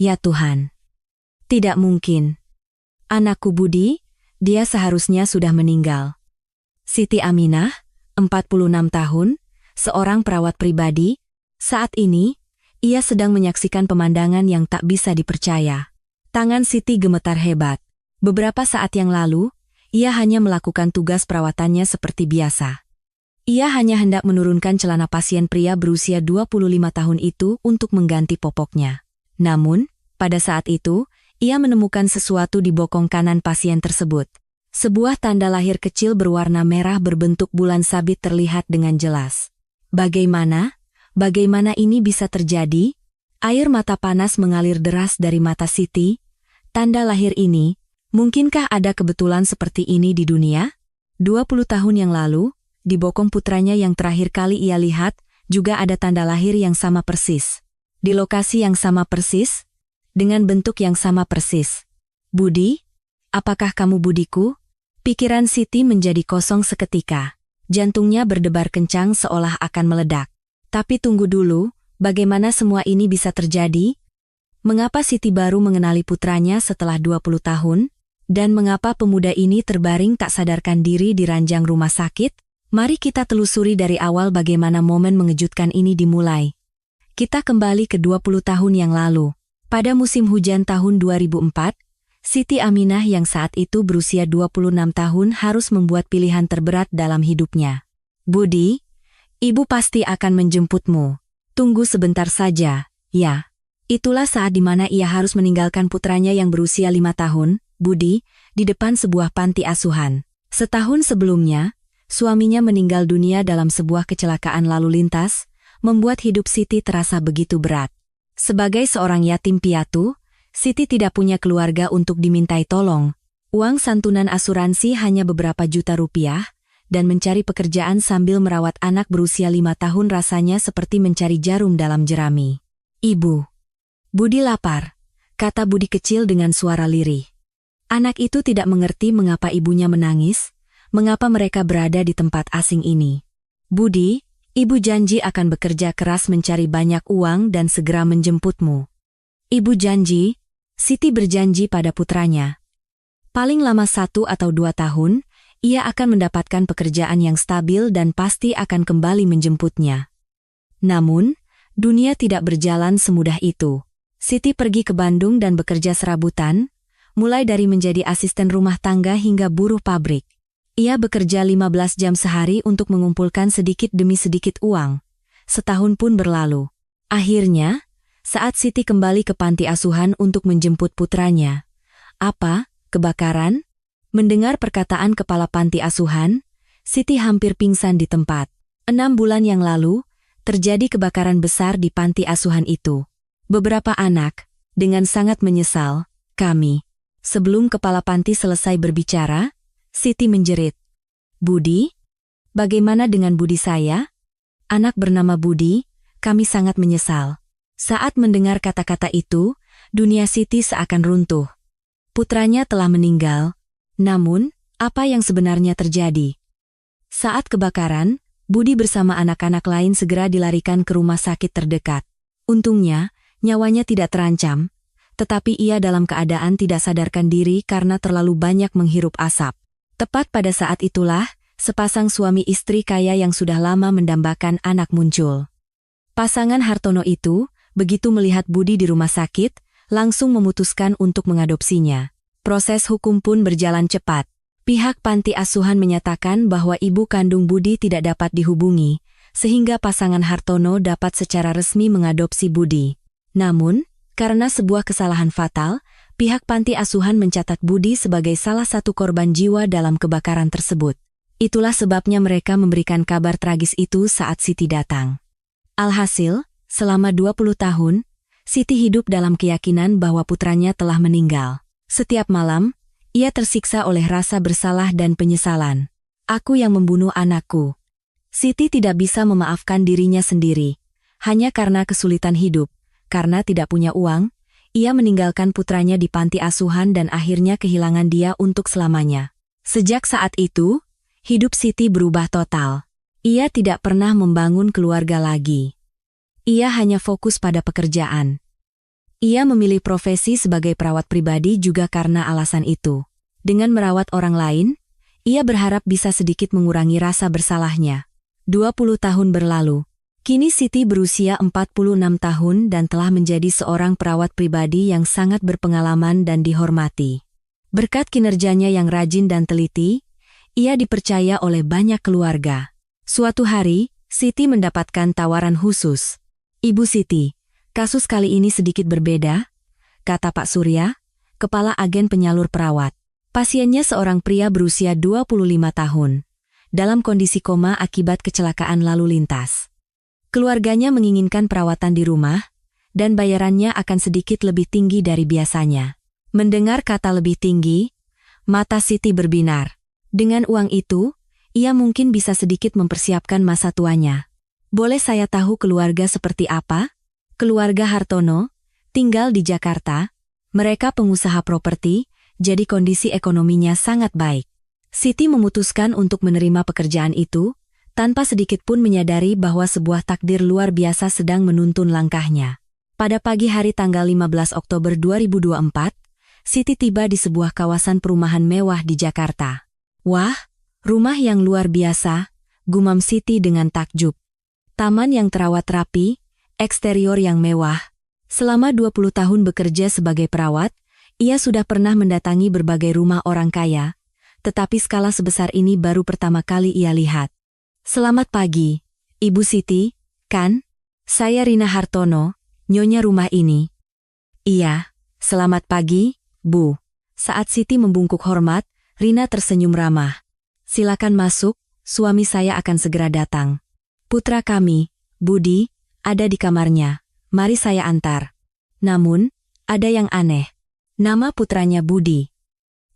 Ya Tuhan. Tidak mungkin. Anakku Budi, dia seharusnya sudah meninggal. Siti Aminah, 46 tahun, seorang perawat pribadi. Saat ini, ia sedang menyaksikan pemandangan yang tak bisa dipercaya. Tangan Siti gemetar hebat. Beberapa saat yang lalu, ia hanya melakukan tugas perawatannya seperti biasa. Ia hanya hendak menurunkan celana pasien pria berusia 25 tahun itu untuk mengganti popoknya. Namun, pada saat itu, ia menemukan sesuatu di bokong kanan pasien tersebut. Sebuah tanda lahir kecil berwarna merah berbentuk bulan sabit terlihat dengan jelas. Bagaimana ini bisa terjadi? Air mata panas mengalir deras dari mata Siti. Tanda lahir ini, mungkinkah ada kebetulan seperti ini di dunia? 20 tahun yang lalu, di bokong putranya yang terakhir kali ia lihat, juga ada tanda lahir yang sama persis. Di lokasi yang sama persis, dengan bentuk yang sama persis. Budi, apakah kamu Budiku? Pikiran Siti menjadi kosong seketika. Jantungnya berdebar kencang seolah akan meledak. Tapi tunggu dulu, bagaimana semua ini bisa terjadi? Mengapa Siti baru mengenali putranya setelah 20 tahun? Dan mengapa pemuda ini terbaring tak sadarkan diri di ranjang rumah sakit? Mari kita telusuri dari awal bagaimana momen mengejutkan ini dimulai. Kita kembali ke 20 tahun yang lalu. Pada musim hujan tahun 2004, Siti Aminah yang saat itu berusia 26 tahun harus membuat pilihan terberat dalam hidupnya. Budi, ibu pasti akan menjemputmu. Tunggu sebentar saja, ya. Itulah saat di mana ia harus meninggalkan putranya yang berusia 5 tahun, Budi, di depan sebuah panti asuhan. Setahun sebelumnya, suaminya meninggal dunia dalam sebuah kecelakaan lalu lintas, membuat hidup Siti terasa begitu berat. Sebagai seorang yatim piatu, Siti tidak punya keluarga untuk dimintai tolong. Uang santunan asuransi hanya beberapa juta rupiah, dan mencari pekerjaan sambil merawat anak berusia 5 tahun rasanya seperti mencari jarum dalam jerami. Ibu. Budi lapar, kata Budi kecil dengan suara lirih. Anak itu tidak mengerti mengapa ibunya menangis, mengapa mereka berada di tempat asing ini. Budi, ibu janji akan bekerja keras mencari banyak uang dan segera menjemputmu. Ibu janji, Siti berjanji pada putranya. Paling lama 1 atau 2 tahun, ia akan mendapatkan pekerjaan yang stabil dan pasti akan kembali menjemputnya. Namun, dunia tidak berjalan semudah itu. Siti pergi ke Bandung dan bekerja serabutan, mulai dari menjadi asisten rumah tangga hingga buruh pabrik. Ia bekerja 15 jam sehari untuk mengumpulkan sedikit demi sedikit uang. Setahun pun berlalu. Akhirnya, saat Siti kembali ke panti asuhan untuk menjemput putranya. Apa? Kebakaran? Mendengar perkataan kepala panti asuhan, Siti hampir pingsan di tempat. 6 bulan yang lalu, terjadi kebakaran besar di panti asuhan itu. Beberapa anak, dengan sangat menyesal, kami. Sebelum kepala panti selesai berbicara, Siti menjerit. Budi? Bagaimana dengan Budi saya? Anak bernama Budi, kami sangat menyesal. Saat mendengar kata-kata itu, dunia Siti seakan runtuh. Putranya telah meninggal, namun, apa yang sebenarnya terjadi? Saat kebakaran, Budi bersama anak-anak lain segera dilarikan ke rumah sakit terdekat. Untungnya, nyawanya tidak terancam, tetapi ia dalam keadaan tidak sadarkan diri karena terlalu banyak menghirup asap. Tepat pada saat itulah, sepasang suami istri kaya yang sudah lama mendambakan anak muncul. Pasangan Hartono itu, begitu melihat Budi di rumah sakit, langsung memutuskan untuk mengadopsinya. Proses hukum pun berjalan cepat. Pihak panti asuhan menyatakan bahwa ibu kandung Budi tidak dapat dihubungi, sehingga pasangan Hartono dapat secara resmi mengadopsi Budi. Namun, karena sebuah kesalahan fatal, pihak panti asuhan mencatat Budi sebagai salah satu korban jiwa dalam kebakaran tersebut. Itulah sebabnya mereka memberikan kabar tragis itu saat Siti datang. Alhasil, selama 20 tahun, Siti hidup dalam keyakinan bahwa putranya telah meninggal. Setiap malam, ia tersiksa oleh rasa bersalah dan penyesalan. Aku yang membunuh anakku. Siti tidak bisa memaafkan dirinya sendiri. Hanya karena kesulitan hidup, karena tidak punya uang, ia meninggalkan putranya di panti asuhan dan akhirnya kehilangan dia untuk selamanya. Sejak saat itu, hidup Siti berubah total. Ia tidak pernah membangun keluarga lagi. Ia hanya fokus pada pekerjaan. Ia memilih profesi sebagai perawat pribadi juga karena alasan itu. Dengan merawat orang lain, ia berharap bisa sedikit mengurangi rasa bersalahnya. 20 tahun berlalu. Kini Siti berusia 46 tahun dan telah menjadi seorang perawat pribadi yang sangat berpengalaman dan dihormati. Berkat kinerjanya yang rajin dan teliti, ia dipercaya oleh banyak keluarga. Suatu hari, Siti mendapatkan tawaran khusus. "Ibu Siti, kasus kali ini sedikit berbeda," kata Pak Surya, kepala agen penyalur perawat. Pasiennya seorang pria berusia 25 tahun, dalam kondisi koma akibat kecelakaan lalu lintas. Keluarganya menginginkan perawatan di rumah, dan bayarannya akan sedikit lebih tinggi dari biasanya. Mendengar kata lebih tinggi, mata Siti berbinar. Dengan uang itu, ia mungkin bisa sedikit mempersiapkan masa tuanya. "Boleh saya tahu keluarga seperti apa?" Keluarga Hartono, tinggal di Jakarta. Mereka pengusaha properti, jadi kondisi ekonominya sangat baik. Siti memutuskan untuk menerima pekerjaan itu, tanpa sedikit pun menyadari bahwa sebuah takdir luar biasa sedang menuntun langkahnya. Pada pagi hari tanggal 15 Oktober 2024, Siti tiba di sebuah kawasan perumahan mewah di Jakarta. "Wah, rumah yang luar biasa," gumam Siti dengan takjub. Taman yang terawat rapi, eksterior yang mewah. Selama 20 tahun bekerja sebagai perawat, ia sudah pernah mendatangi berbagai rumah orang kaya, tetapi skala sebesar ini baru pertama kali ia lihat. "Selamat pagi, Ibu Siti, kan? Saya Rina Hartono, nyonya rumah ini." "Iya, selamat pagi, Bu." Saat Siti membungkuk hormat, Rina tersenyum ramah. "Silakan masuk, suami saya akan segera datang. Putra kami, Budi, ada di kamarnya. Mari saya antar." Namun, ada yang aneh. Nama putranya Budi.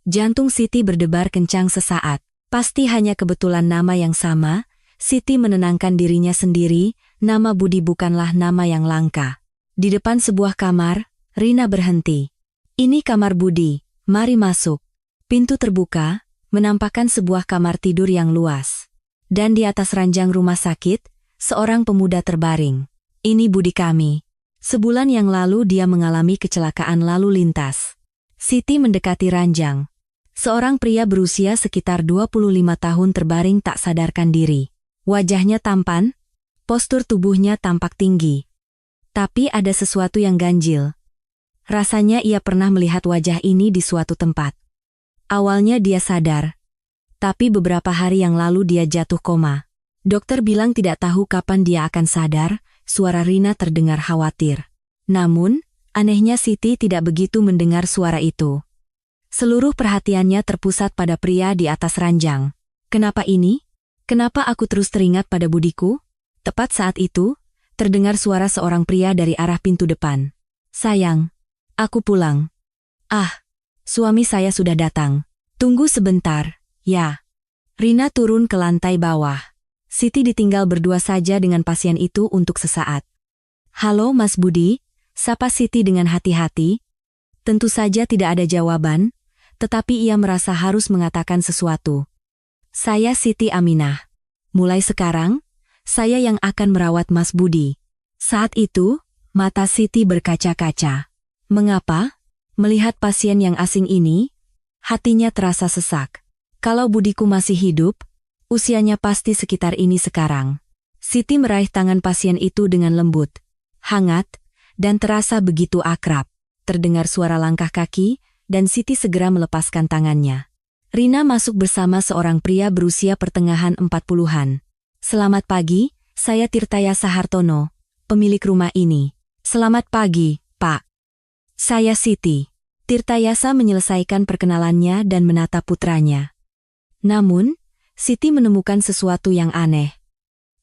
Jantung Siti berdebar kencang sesaat. Pasti hanya kebetulan nama yang sama. Siti menenangkan dirinya sendiri, nama Budi bukanlah nama yang langka. Di depan sebuah kamar, Rina berhenti. "Ini kamar Budi, mari masuk." Pintu terbuka, menampakkan sebuah kamar tidur yang luas. Dan di atas ranjang rumah sakit, seorang pemuda terbaring. "Ini Budi kami. Sebulan yang lalu dia mengalami kecelakaan lalu lintas." Siti mendekati ranjang. Seorang pria berusia sekitar 25 tahun terbaring tak sadarkan diri. Wajahnya tampan, postur tubuhnya tampak tinggi. Tapi ada sesuatu yang ganjil. Rasanya ia pernah melihat wajah ini di suatu tempat. Awalnya dia sadar, tapi beberapa hari yang lalu dia jatuh koma. Dokter bilang tidak tahu kapan dia akan sadar. Suara Rina terdengar khawatir. Namun, anehnya Siti tidak begitu mendengar suara itu. Seluruh perhatiannya terpusat pada pria di atas ranjang. "Kenapa ini? Kenapa aku terus teringat pada Budiku?" Tepat saat itu, terdengar suara seorang pria dari arah pintu depan. "Sayang, aku pulang." "Ah, suami saya sudah datang. Tunggu sebentar, ya." Rina turun ke lantai bawah. Siti ditinggal berdua saja dengan pasien itu untuk sesaat. "Halo Mas Budi," sapa Siti dengan hati-hati. Tentu saja tidak ada jawaban, tetapi ia merasa harus mengatakan sesuatu. "Saya Siti Aminah. Mulai sekarang, saya yang akan merawat Mas Budi." Saat itu, mata Siti berkaca-kaca. Mengapa? Melihat pasien yang asing ini, hatinya terasa sesak. Kalau Budiku masih hidup, usianya pasti sekitar ini sekarang. Siti meraih tangan pasien itu dengan lembut, hangat, dan terasa begitu akrab. Terdengar suara langkah kaki, dan Siti segera melepaskan tangannya. Rina masuk bersama seorang pria berusia pertengahan 40-an. "Selamat pagi, saya Tirtayasa Hartono, pemilik rumah ini." "Selamat pagi, Pak. Saya Siti." Tirtayasa menyelesaikan perkenalannya dan menatap putranya. Namun, Siti menemukan sesuatu yang aneh.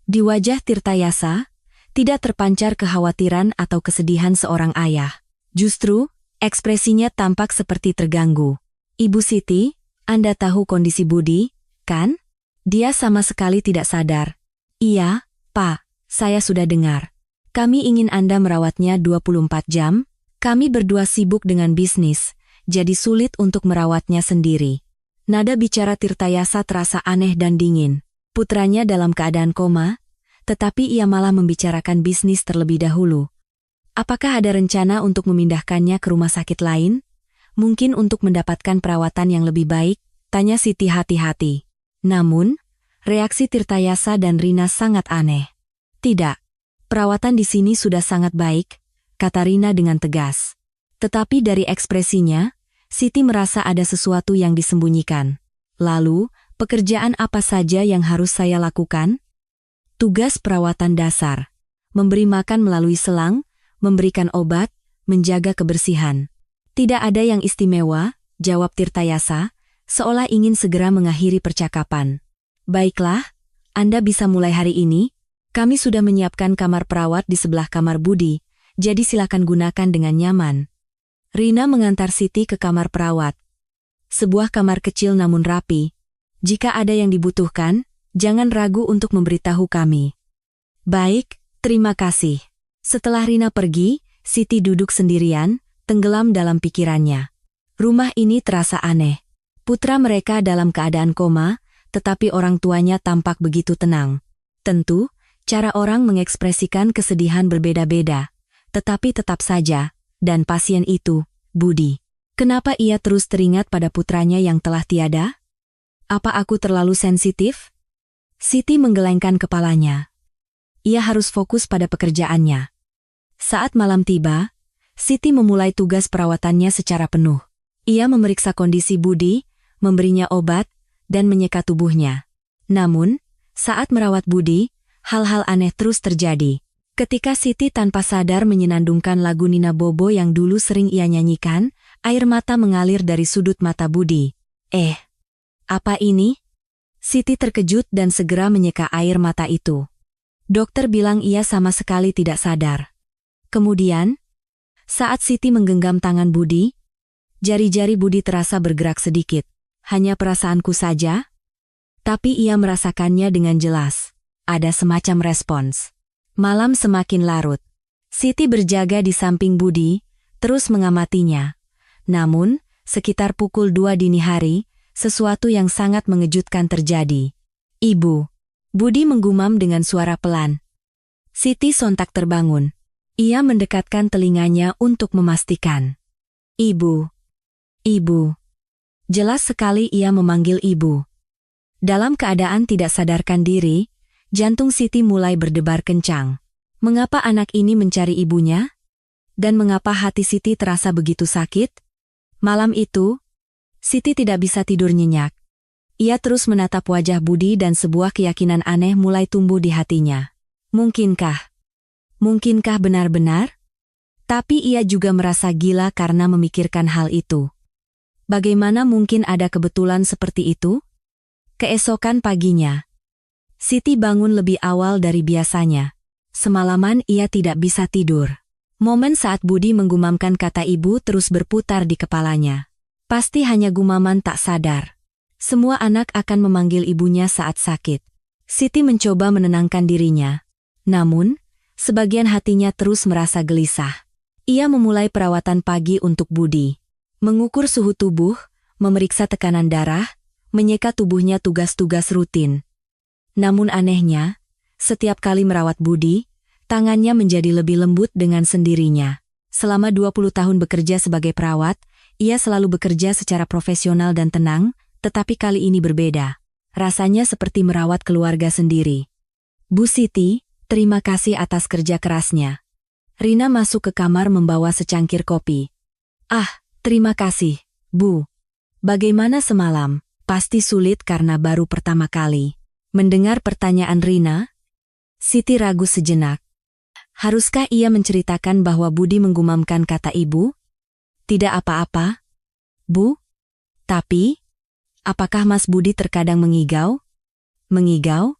Di wajah Tirtayasa, tidak terpancar kekhawatiran atau kesedihan seorang ayah. Justru, ekspresinya tampak seperti terganggu. "Ibu Siti, Anda tahu kondisi Budi, kan? Dia sama sekali tidak sadar." "Iya, Pak, saya sudah dengar. Kami ingin Anda merawatnya 24 jam, kami berdua sibuk dengan bisnis, jadi sulit untuk merawatnya sendiri." Nada bicara Tirtayasa terasa aneh dan dingin. Putranya dalam keadaan koma, tetapi ia malah membicarakan bisnis terlebih dahulu. Apakah ada rencana untuk memindahkannya ke rumah sakit lain? Mungkin untuk mendapatkan perawatan yang lebih baik, tanya Siti hati-hati. Namun, reaksi Tirtayasa dan Rina sangat aneh. Tidak, perawatan di sini sudah sangat baik, kata Rina dengan tegas. Tetapi dari ekspresinya, Siti merasa ada sesuatu yang disembunyikan. Lalu, pekerjaan apa saja yang harus saya lakukan? Tugas perawatan dasar. Memberi makan melalui selang, memberikan obat, menjaga kebersihan. Tidak ada yang istimewa, jawab Tirtayasa, seolah ingin segera mengakhiri percakapan. Baiklah, Anda bisa mulai hari ini. Kami sudah menyiapkan kamar perawat di sebelah kamar Budi, jadi silakan gunakan dengan nyaman. Rina mengantar Siti ke kamar perawat. Sebuah kamar kecil namun rapi. Jika ada yang dibutuhkan, jangan ragu untuk memberitahu kami. Baik, terima kasih. Setelah Rina pergi, Siti duduk sendirian, tenggelam dalam pikirannya. Rumah ini terasa aneh. Putra mereka dalam keadaan koma, tetapi orang tuanya tampak begitu tenang. Tentu, cara orang mengekspresikan kesedihan berbeda-beda. Tetapi tetap saja, dan pasien itu, Budi. Kenapa ia terus teringat pada putranya yang telah tiada? Apa aku terlalu sensitif? Siti menggelengkan kepalanya. Ia harus fokus pada pekerjaannya. Saat malam tiba, Siti memulai tugas perawatannya secara penuh. Ia memeriksa kondisi Budi, memberinya obat, dan menyeka tubuhnya. Namun, saat merawat Budi, hal-hal aneh terus terjadi. Ketika Siti tanpa sadar menyenandungkan lagu Nina Bobo yang dulu sering ia nyanyikan, air mata mengalir dari sudut mata Budi. Apa ini? Siti terkejut dan segera menyeka air mata itu. Dokter bilang ia sama sekali tidak sadar. Kemudian, saat Siti menggenggam tangan Budi, jari-jari Budi terasa bergerak sedikit. Hanya perasaanku saja? Tapi ia merasakannya dengan jelas. Ada semacam respons. Malam semakin larut. Siti berjaga di samping Budi, terus mengamatinya. Namun, sekitar pukul 2 dini hari, sesuatu yang sangat mengejutkan terjadi. Ibu. Budi menggumam dengan suara pelan. Siti sontak terbangun. Ia mendekatkan telinganya untuk memastikan. Ibu. Ibu. Jelas sekali ia memanggil ibu. Dalam keadaan tidak sadarkan diri, jantung Siti mulai berdebar kencang. Mengapa anak ini mencari ibunya? Dan mengapa hati Siti terasa begitu sakit? Malam itu, Siti tidak bisa tidur nyenyak. Ia terus menatap wajah Budi dan sebuah keyakinan aneh mulai tumbuh di hatinya. Mungkinkah? Mungkinkah benar-benar? Tapi ia juga merasa gila karena memikirkan hal itu. Bagaimana mungkin ada kebetulan seperti itu? Keesokan paginya, Siti bangun lebih awal dari biasanya. Semalaman ia tidak bisa tidur. Momen saat Budi menggumamkan kata ibu terus berputar di kepalanya. Pasti hanya gumaman tak sadar. Semua anak akan memanggil ibunya saat sakit. Siti mencoba menenangkan dirinya. Namun, sebagian hatinya terus merasa gelisah. Ia memulai perawatan pagi untuk Budi. Mengukur suhu tubuh, memeriksa tekanan darah, menyeka tubuhnya tugas-tugas rutin. Namun anehnya, setiap kali merawat Budi, tangannya menjadi lebih lembut dengan sendirinya. Selama 20 tahun bekerja sebagai perawat, ia selalu bekerja secara profesional dan tenang, tetapi kali ini berbeda. Rasanya seperti merawat keluarga sendiri. Bu Siti, terima kasih atas kerja kerasnya. Rina masuk ke kamar membawa secangkir kopi. Terima kasih, Bu. Bagaimana semalam? Pasti sulit karena baru pertama kali. Mendengar pertanyaan Rina, Siti ragu sejenak. Haruskah ia menceritakan bahwa Budi menggumamkan kata ibu? Tidak apa-apa, Bu. Tapi, apakah Mas Budi terkadang mengigau? Mengigau?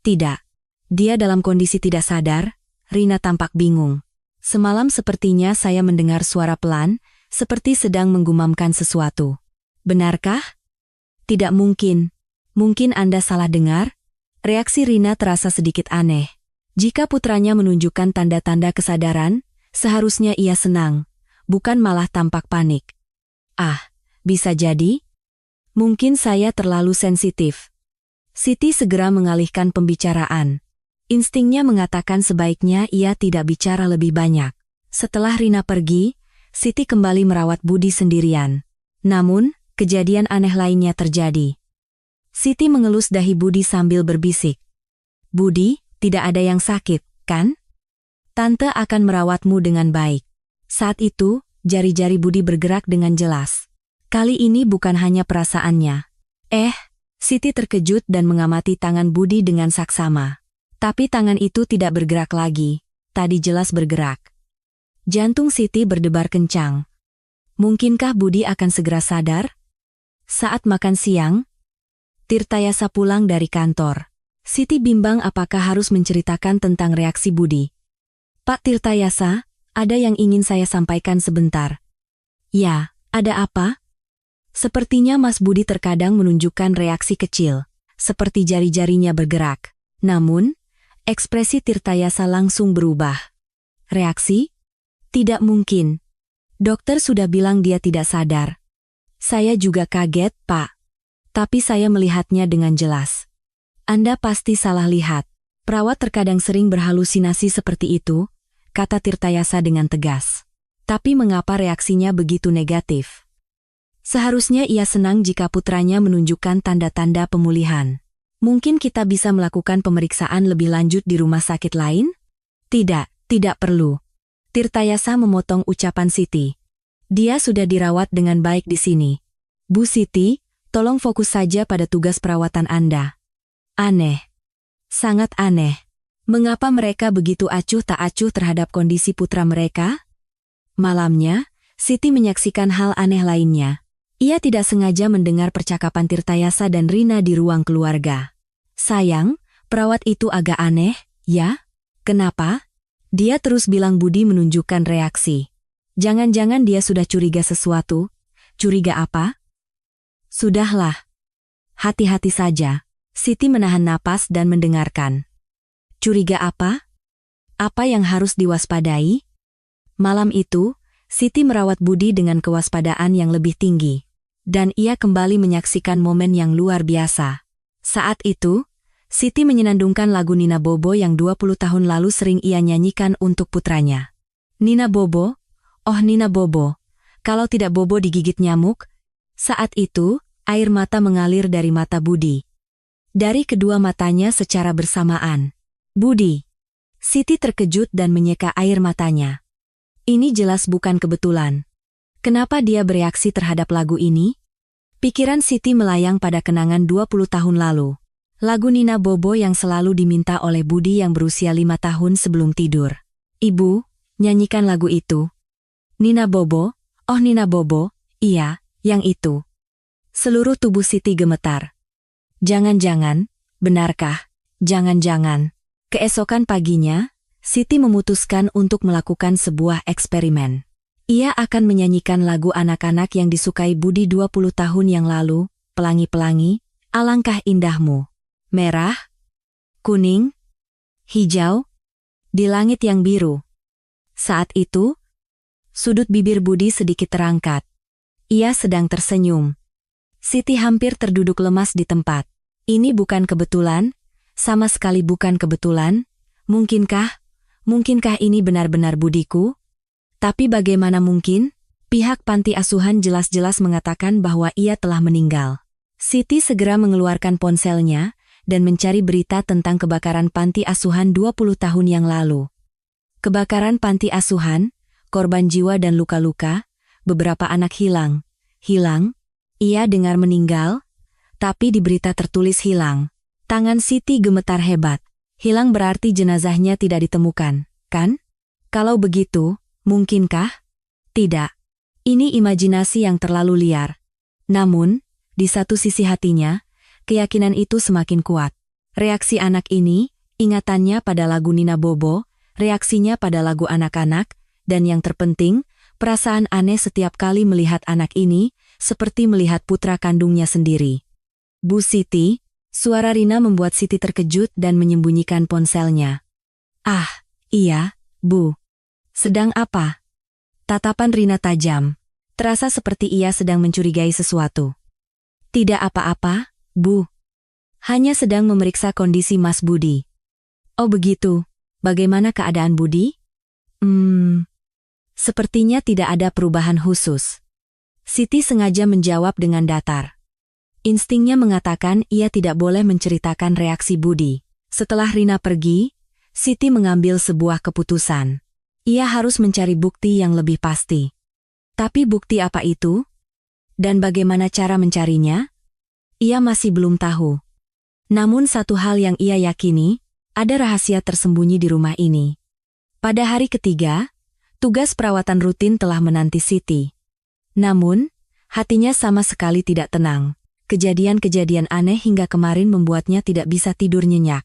Tidak. Dia dalam kondisi tidak sadar. Rina tampak bingung. Semalam sepertinya saya mendengar suara pelan, seperti sedang menggumamkan sesuatu. Benarkah? Tidak mungkin. Mungkin Anda salah dengar? Reaksi Rina terasa sedikit aneh. Jika putranya menunjukkan tanda-tanda kesadaran, seharusnya ia senang, bukan malah tampak panik. Bisa jadi? Mungkin saya terlalu sensitif. Siti segera mengalihkan pembicaraan. Instingnya mengatakan sebaiknya ia tidak bicara lebih banyak. Setelah Rina pergi, Siti kembali merawat Budi sendirian. Namun, kejadian aneh lainnya terjadi. Siti mengelus dahi Budi sambil berbisik. "Budi, tidak ada yang sakit, kan? Tante akan merawatmu dengan baik." Saat itu, jari-jari Budi bergerak dengan jelas. Kali ini bukan hanya perasaannya. Siti terkejut dan mengamati tangan Budi dengan saksama. Tapi tangan itu tidak bergerak lagi. Tadi jelas bergerak. Jantung Siti berdebar kencang. Mungkinkah Budi akan segera sadar? Saat makan siang, Tirtayasa pulang dari kantor. Siti bimbang apakah harus menceritakan tentang reaksi Budi. "Pak Tirtayasa, ada yang ingin saya sampaikan sebentar." "Ya, ada apa?" Sepertinya Mas Budi terkadang menunjukkan reaksi kecil, seperti jari-jarinya bergerak. Namun, ekspresi Tirtayasa langsung berubah. "Reaksi? Tidak mungkin. Dokter sudah bilang dia tidak sadar." "Saya juga kaget, Pak. Tapi saya melihatnya dengan jelas." "Anda pasti salah lihat. Perawat terkadang sering berhalusinasi seperti itu," kata Tirtayasa dengan tegas. "Tapi mengapa reaksinya begitu negatif? Seharusnya ia senang jika putranya menunjukkan tanda-tanda pemulihan. Mungkin kita bisa melakukan pemeriksaan lebih lanjut di rumah sakit lain?" Tidak perlu." Tirtayasa memotong ucapan Siti. "Dia sudah dirawat dengan baik di sini. Bu Siti, tolong fokus saja pada tugas perawatan Anda." Aneh. Sangat aneh. Mengapa mereka begitu acuh tak acuh terhadap kondisi putra mereka? Malamnya, Siti menyaksikan hal aneh lainnya. Ia tidak sengaja mendengar percakapan Tirtayasa dan Rina di ruang keluarga. "Sayang, perawat itu agak aneh, ya? Kenapa?" Dia terus bilang. Budi menunjukkan reaksi. Jangan-jangan dia sudah curiga sesuatu. Curiga apa? "Sudahlah. Hati-hati saja." Siti menahan napas dan mendengarkan. "Curiga apa? Apa yang harus diwaspadai?" Malam itu, Siti merawat Budi dengan kewaspadaan yang lebih tinggi. Dan ia kembali menyaksikan momen yang luar biasa. Saat itu, Siti menyenandungkan lagu Nina Bobo yang 20 tahun lalu sering ia nyanyikan untuk putranya. "Nina Bobo, oh Nina Bobo, kalau tidak Bobo digigit nyamuk." Saat itu, air mata mengalir dari mata Budi. Dari kedua matanya secara bersamaan. "Budi." Siti terkejut dan menyeka air matanya. Ini jelas bukan kebetulan. Kenapa dia bereaksi terhadap lagu ini? Pikiran Siti melayang pada kenangan 20 tahun lalu. Lagu Nina Bobo yang selalu diminta oleh Budi yang berusia 5 tahun sebelum tidur. "Ibu, nyanyikan lagu itu." "Nina Bobo? Oh Nina Bobo, iya, yang itu." Seluruh tubuh Siti gemetar. Jangan-jangan, benarkah? Jangan-jangan. Keesokan paginya, Siti memutuskan untuk melakukan sebuah eksperimen. Ia akan menyanyikan lagu anak-anak yang disukai Budi 20 tahun yang lalu, "Pelangi-pelangi, alangkah indahmu. Merah, kuning, hijau, di langit yang biru." Saat itu, sudut bibir Budi sedikit terangkat. Ia sedang tersenyum. Siti hampir terduduk lemas di tempat. Ini bukan kebetulan, sama sekali bukan kebetulan. Mungkinkah ini benar-benar Budiku? Tapi bagaimana mungkin? Pihak panti asuhan jelas-jelas mengatakan bahwa ia telah meninggal. Siti segera mengeluarkan ponselnya dan mencari berita tentang kebakaran panti asuhan 20 tahun yang lalu. Kebakaran panti asuhan, korban jiwa dan luka-luka, beberapa anak hilang. Hilang? Ia dengar meninggal, tapi di berita tertulis hilang. Tangan Siti gemetar hebat. Hilang berarti jenazahnya tidak ditemukan, kan? Kalau begitu, mungkinkah? Tidak. Ini imajinasi yang terlalu liar. Namun, di satu sisi hatinya, keyakinan itu semakin kuat. Reaksi anak ini, ingatannya pada lagu Nina Bobo, reaksinya pada lagu anak-anak, dan yang terpenting, perasaan aneh setiap kali melihat anak ini, seperti melihat putra kandungnya sendiri. "Bu Siti," suara Rina membuat Siti terkejut dan menyembunyikan ponselnya. "Ah, iya, Bu. Sedang apa?" Tatapan Rina tajam. Terasa seperti ia sedang mencurigai sesuatu. "Tidak apa-apa, Bu. Hanya sedang memeriksa kondisi Mas Budi." "Oh begitu. Bagaimana keadaan Budi?" Sepertinya tidak ada perubahan khusus. Siti sengaja menjawab dengan datar. Instingnya mengatakan ia tidak boleh menceritakan reaksi Budi. Setelah Rina pergi, Siti mengambil sebuah keputusan. Ia harus mencari bukti yang lebih pasti. Tapi bukti apa itu? Dan bagaimana cara mencarinya? Ia masih belum tahu. Namun satu hal yang ia yakini, ada rahasia tersembunyi di rumah ini. Pada hari ketiga, tugas perawatan rutin telah menanti Siti. Namun, hatinya sama sekali tidak tenang. Kejadian-kejadian aneh hingga kemarin membuatnya tidak bisa tidur nyenyak.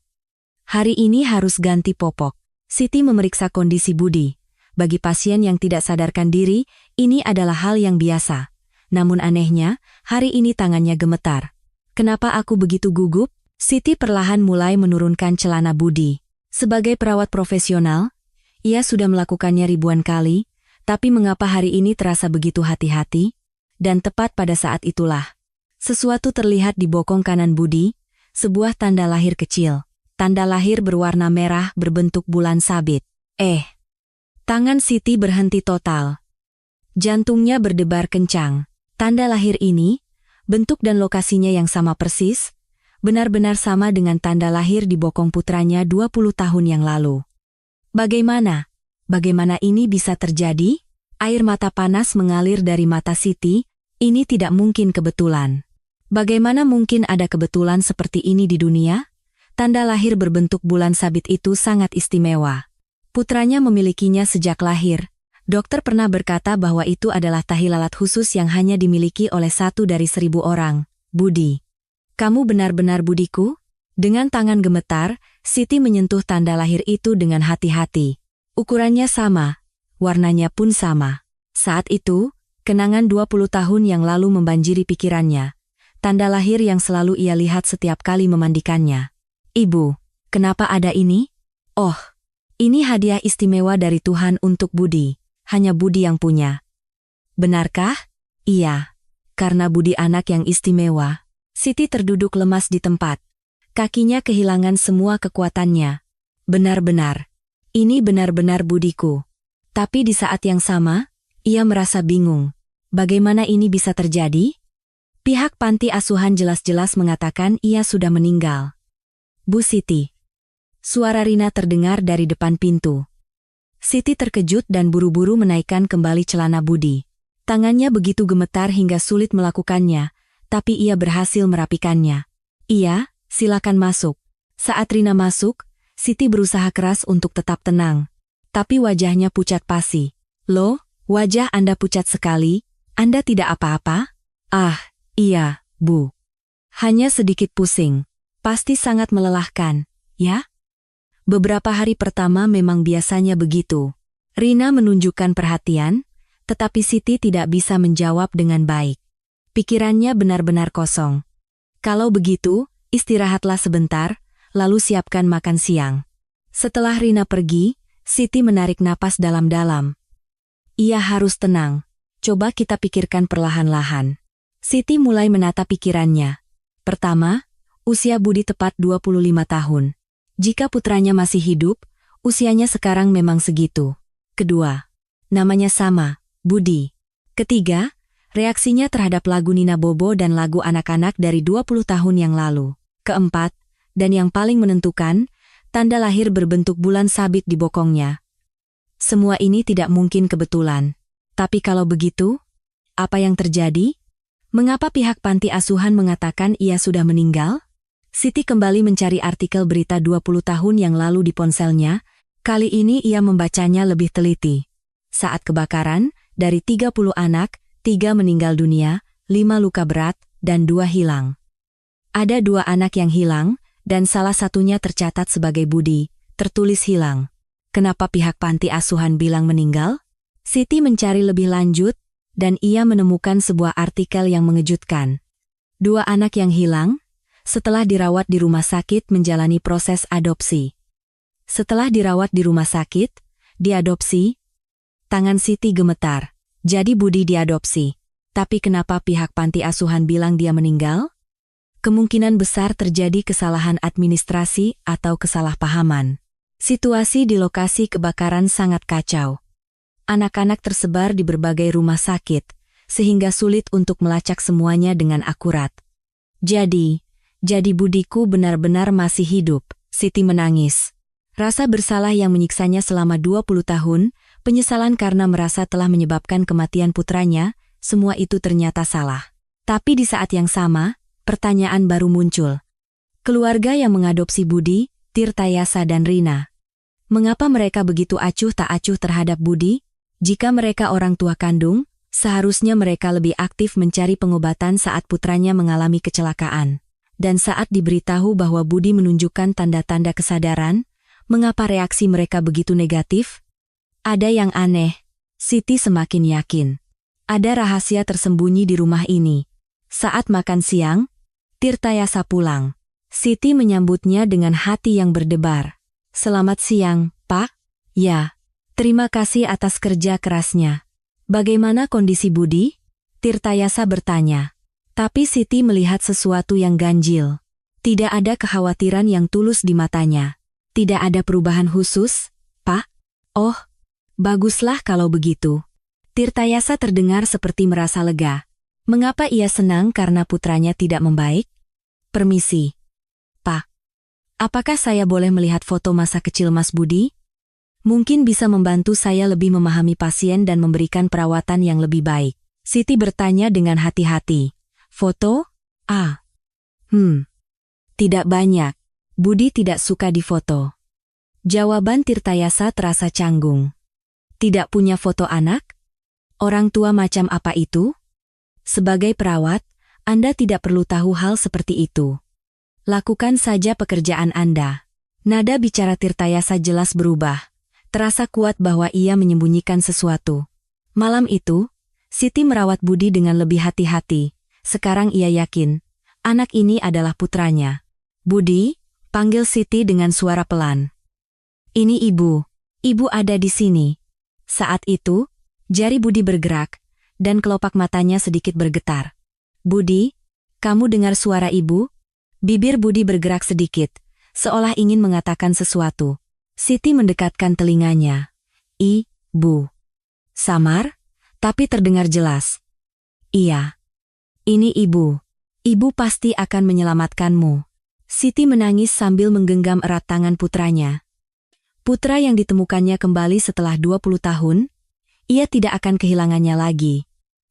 Hari ini harus ganti popok. Siti memeriksa kondisi Budi. Bagi pasien yang tidak sadarkan diri, ini adalah hal yang biasa. Namun anehnya, hari ini tangannya gemetar. Kenapa aku begitu gugup? Siti perlahan mulai menurunkan celana Budi. Sebagai perawat profesional, ia sudah melakukannya ribuan kali, tapi mengapa hari ini terasa begitu hati-hati? Dan tepat pada saat itulah, sesuatu terlihat di bokong kanan Budi, sebuah tanda lahir kecil. Tanda lahir berwarna merah berbentuk bulan sabit. Tangan Siti berhenti total. Jantungnya berdebar kencang. Tanda lahir ini, bentuk dan lokasinya yang sama persis, benar-benar sama dengan tanda lahir di bokong putranya 20 tahun yang lalu. Bagaimana? Bagaimana ini bisa terjadi? Air mata panas mengalir dari mata Siti, ini tidak mungkin kebetulan. Bagaimana mungkin ada kebetulan seperti ini di dunia? Tanda lahir berbentuk bulan sabit itu sangat istimewa. Putranya memilikinya sejak lahir. Dokter pernah berkata bahwa itu adalah tahi lalat khusus yang hanya dimiliki oleh 1 dari 1000 orang. Budi. Kamu benar-benar Budiku? Dengan tangan gemetar, Siti menyentuh tanda lahir itu dengan hati-hati. Ukurannya sama, warnanya pun sama. Saat itu, kenangan 20 tahun yang lalu membanjiri pikirannya. Tanda lahir yang selalu ia lihat setiap kali memandikannya. Ibu, kenapa ada ini? Oh, ini hadiah istimewa dari Tuhan untuk Budi. Hanya Budi yang punya. Benarkah? Iya. Karena Budi anak yang istimewa. Siti terduduk lemas di tempat. Kakinya kehilangan semua kekuatannya. Benar-benar. Ini benar-benar Budiku. Tapi di saat yang sama, ia merasa bingung. Bagaimana ini bisa terjadi? Pihak panti asuhan jelas-jelas mengatakan ia sudah meninggal. Bu Siti. Suara Rina terdengar dari depan pintu. Siti terkejut dan buru-buru menaikkan kembali celana Budi. Tangannya begitu gemetar hingga sulit melakukannya, tapi ia berhasil merapikannya. Iya, silakan masuk. Saat Rina masuk, Siti berusaha keras untuk tetap tenang. Tapi wajahnya pucat pasi. Loh, wajah Anda pucat sekali, Anda tidak apa-apa? Ah, iya, Bu. Hanya sedikit pusing. Pasti sangat melelahkan, ya? Beberapa hari pertama memang biasanya begitu. Rina menunjukkan perhatian, tetapi Siti tidak bisa menjawab dengan baik. Pikirannya benar-benar kosong. Kalau begitu, istirahatlah sebentar, lalu siapkan makan siang. Setelah Rina pergi, Siti menarik napas dalam-dalam. Ia harus tenang. Coba kita pikirkan perlahan-lahan. Siti mulai menata pikirannya. Pertama, usia Budi tepat 25 tahun. Jika putranya masih hidup, usianya sekarang memang segitu. Kedua, namanya sama, Budi. Ketiga, reaksinya terhadap lagu Nina Bobo dan lagu anak-anak dari 20 tahun yang lalu. Keempat, dan yang paling menentukan, tanda lahir berbentuk bulan sabit di bokongnya. Semua ini tidak mungkin kebetulan. Tapi kalau begitu, apa yang terjadi? Mengapa pihak panti asuhan mengatakan ia sudah meninggal? Siti kembali mencari artikel berita 20 tahun yang lalu di ponselnya, kali ini ia membacanya lebih teliti. Saat kebakaran, dari 30 anak, 3 meninggal dunia, 5 luka berat, dan 2 hilang. Ada 2 anak yang hilang, dan salah satunya tercatat sebagai Budi, tertulis hilang. Kenapa pihak panti asuhan bilang meninggal? Siti mencari lebih lanjut, dan ia menemukan sebuah artikel yang mengejutkan. 2 anak yang hilang, setelah dirawat di rumah sakit menjalani proses adopsi. Setelah dirawat di rumah sakit, diadopsi. Tangan Siti gemetar. Jadi Budi diadopsi. Tapi kenapa pihak panti asuhan bilang dia meninggal? Kemungkinan besar terjadi kesalahan administrasi atau kesalahpahaman. Situasi di lokasi kebakaran sangat kacau. Anak-anak tersebar di berbagai rumah sakit, sehingga sulit untuk melacak semuanya dengan akurat. Jadi Budiku benar-benar masih hidup. Siti menangis. Rasa bersalah yang menyiksanya selama 20 tahun, penyesalan karena merasa telah menyebabkan kematian putranya, semua itu ternyata salah. Tapi di saat yang sama, pertanyaan baru muncul. Keluarga yang mengadopsi Budi, Tirtayasa dan Rina. Mengapa mereka begitu acuh tak acuh terhadap Budi? Jika mereka orang tua kandung, seharusnya mereka lebih aktif mencari pengobatan saat putranya mengalami kecelakaan. Dan saat diberitahu bahwa Budi menunjukkan tanda-tanda kesadaran, mengapa reaksi mereka begitu negatif? Ada yang aneh. Siti semakin yakin. Ada rahasia tersembunyi di rumah ini. Saat makan siang, Tirtayasa pulang. Siti menyambutnya dengan hati yang berdebar. "Selamat siang, Pak." "Ya, terima kasih atas kerja kerasnya." "Bagaimana kondisi Budi?" Tirtayasa bertanya. Tapi Siti melihat sesuatu yang ganjil. Tidak ada kekhawatiran yang tulus di matanya. "Tidak ada perubahan khusus, Pak?" "Oh, baguslah kalau begitu." Tirtayasa terdengar seperti merasa lega. Mengapa ia senang karena putranya tidak membaik? "Permisi, Pak. Apakah saya boleh melihat foto masa kecil Mas Budi? Mungkin bisa membantu saya lebih memahami pasien dan memberikan perawatan yang lebih baik." Siti bertanya dengan hati-hati. "Foto? Tidak banyak. Budi tidak suka difoto." Jawaban Tirtayasa terasa canggung. "Tidak punya foto anak? Orang tua macam apa itu?" "Sebagai perawat, Anda tidak perlu tahu hal seperti itu. Lakukan saja pekerjaan Anda." Nada bicara Tirtayasa jelas berubah. Terasa kuat bahwa ia menyembunyikan sesuatu. Malam itu, Siti merawat Budi dengan lebih hati-hati. Sekarang ia yakin, anak ini adalah putranya. "Budi," panggil Siti dengan suara pelan. "Ini Ibu. Ibu ada di sini." Saat itu, jari Budi bergerak, dan kelopak matanya sedikit bergetar. "Budi, kamu dengar suara Ibu?" Bibir Budi bergerak sedikit, seolah ingin mengatakan sesuatu. Siti mendekatkan telinganya. "Ibu." Samar, tapi terdengar jelas. "Iya. Ini Ibu. Ibu pasti akan menyelamatkanmu." Siti menangis sambil menggenggam erat tangan putranya. Putra yang ditemukannya kembali setelah 20 tahun, ia tidak akan kehilangannya lagi.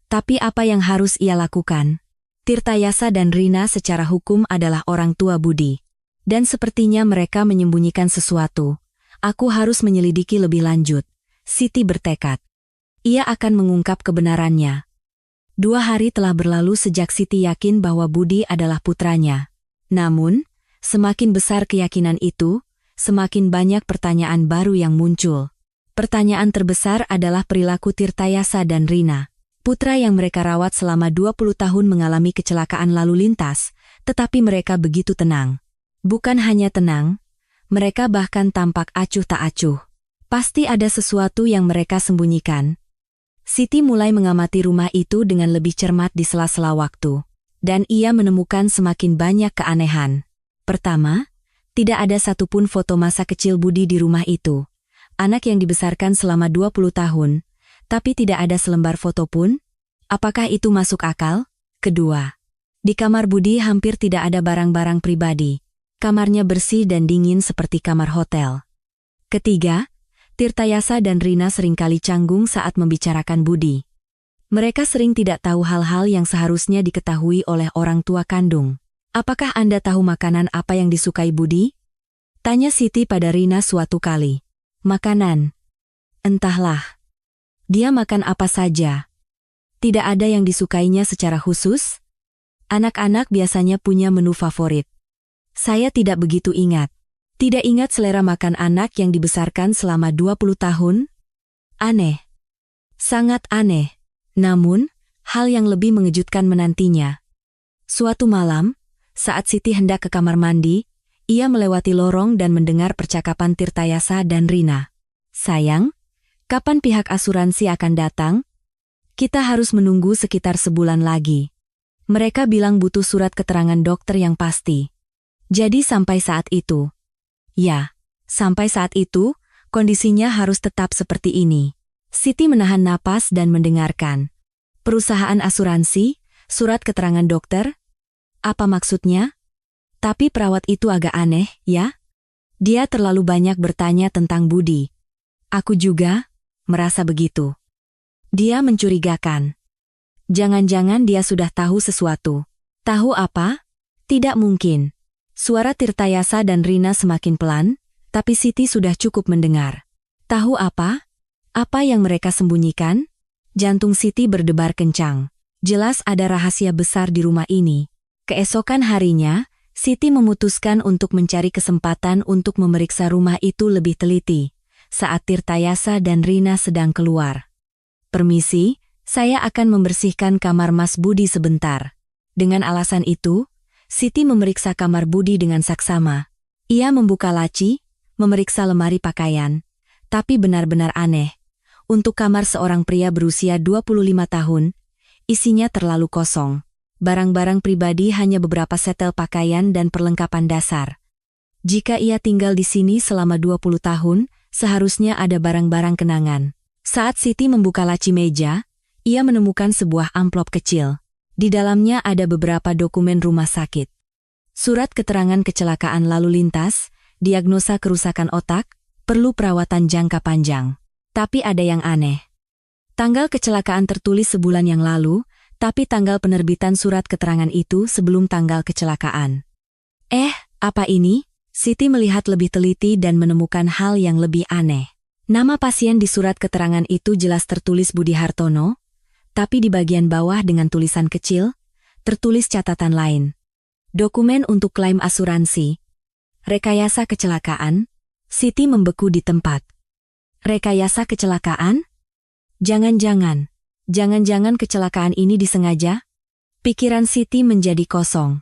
Tapi apa yang harus ia lakukan? Tirtayasa dan Rina secara hukum adalah orang tua Budi. Dan sepertinya mereka menyembunyikan sesuatu. "Aku harus menyelidiki lebih lanjut." Siti bertekad. Ia akan mengungkap kebenarannya. 2 hari telah berlalu sejak Siti yakin bahwa Budi adalah putranya. Namun, semakin besar keyakinan itu, semakin banyak pertanyaan baru yang muncul. Pertanyaan terbesar adalah perilaku Tirtayasa dan Rina. Putra yang mereka rawat selama 20 tahun mengalami kecelakaan lalu lintas, tetapi mereka begitu tenang. Bukan hanya tenang, mereka bahkan tampak acuh tak acuh. Pasti ada sesuatu yang mereka sembunyikan. Siti mulai mengamati rumah itu dengan lebih cermat di sela-sela waktu. Dan ia menemukan semakin banyak keanehan. Pertama, tidak ada satupun foto masa kecil Budi di rumah itu. Anak yang dibesarkan selama 20 tahun, tapi tidak ada selembar foto pun? Apakah itu masuk akal? Kedua, di kamar Budi hampir tidak ada barang-barang pribadi. Kamarnya bersih dan dingin seperti kamar hotel. Ketiga, Tirtayasa dan Rina seringkali canggung saat membicarakan Budi. Mereka sering tidak tahu hal-hal yang seharusnya diketahui oleh orang tua kandung. "Apakah Anda tahu makanan apa yang disukai Budi?" tanya Siti pada Rina suatu kali. "Makanan? Entahlah. Dia makan apa saja. Tidak ada yang disukainya secara khusus. Anak-anak biasanya punya menu favorit. Saya tidak begitu ingat." Tidak ingat selera makan anak yang dibesarkan selama 20 tahun? Aneh. Sangat aneh. Namun, hal yang lebih mengejutkan menantinya. Suatu malam, saat Siti hendak ke kamar mandi, ia melewati lorong dan mendengar percakapan Tirtayasa dan Rina. "Sayang, kapan pihak asuransi akan datang? Kita harus menunggu sekitar sebulan lagi. Mereka bilang butuh surat keterangan dokter yang pasti. Jadi sampai saat itu." "Ya, sampai saat itu, kondisinya harus tetap seperti ini." Siti menahan napas dan mendengarkan. Perusahaan asuransi, surat keterangan dokter? Apa maksudnya? Tapi perawat itu agak aneh, ya? Dia terlalu banyak bertanya tentang Budi. Aku juga merasa begitu. Dia mencurigakan. Jangan-jangan dia sudah tahu sesuatu. Tahu apa? Tidak mungkin. Suara Tirtayasa dan Rina semakin pelan, tapi Siti sudah cukup mendengar. Tahu apa? Apa yang mereka sembunyikan? Jantung Siti berdebar kencang. Jelas ada rahasia besar di rumah ini. Keesokan harinya, Siti memutuskan untuk mencari kesempatan untuk memeriksa rumah itu lebih teliti, saat Tirtayasa dan Rina sedang keluar. Permisi, saya akan membersihkan kamar Mas Budi sebentar. Dengan alasan itu, Siti memeriksa kamar Budi dengan saksama. Ia membuka laci, memeriksa lemari pakaian. Tapi benar-benar aneh. Untuk kamar seorang pria berusia 25 tahun, isinya terlalu kosong. Barang-barang pribadi hanya beberapa setel pakaian dan perlengkapan dasar. Jika ia tinggal di sini selama 20 tahun, seharusnya ada barang-barang kenangan. Saat Siti membuka laci meja, ia menemukan sebuah amplop kecil. Di dalamnya ada beberapa dokumen rumah sakit. Surat keterangan kecelakaan lalu lintas, diagnosa kerusakan otak, perlu perawatan jangka panjang. Tapi ada yang aneh. Tanggal kecelakaan tertulis sebulan yang lalu, tapi tanggal penerbitan surat keterangan itu sebelum tanggal kecelakaan. Apa ini? Siti melihat lebih teliti dan menemukan hal yang lebih aneh. Nama pasien di surat keterangan itu jelas tertulis Budi Hartono, tapi di bagian bawah dengan tulisan kecil, tertulis catatan lain. Dokumen untuk klaim asuransi. Rekayasa kecelakaan. Siti membeku di tempat. Rekayasa kecelakaan? Jangan-jangan kecelakaan ini disengaja? Pikiran Siti menjadi kosong.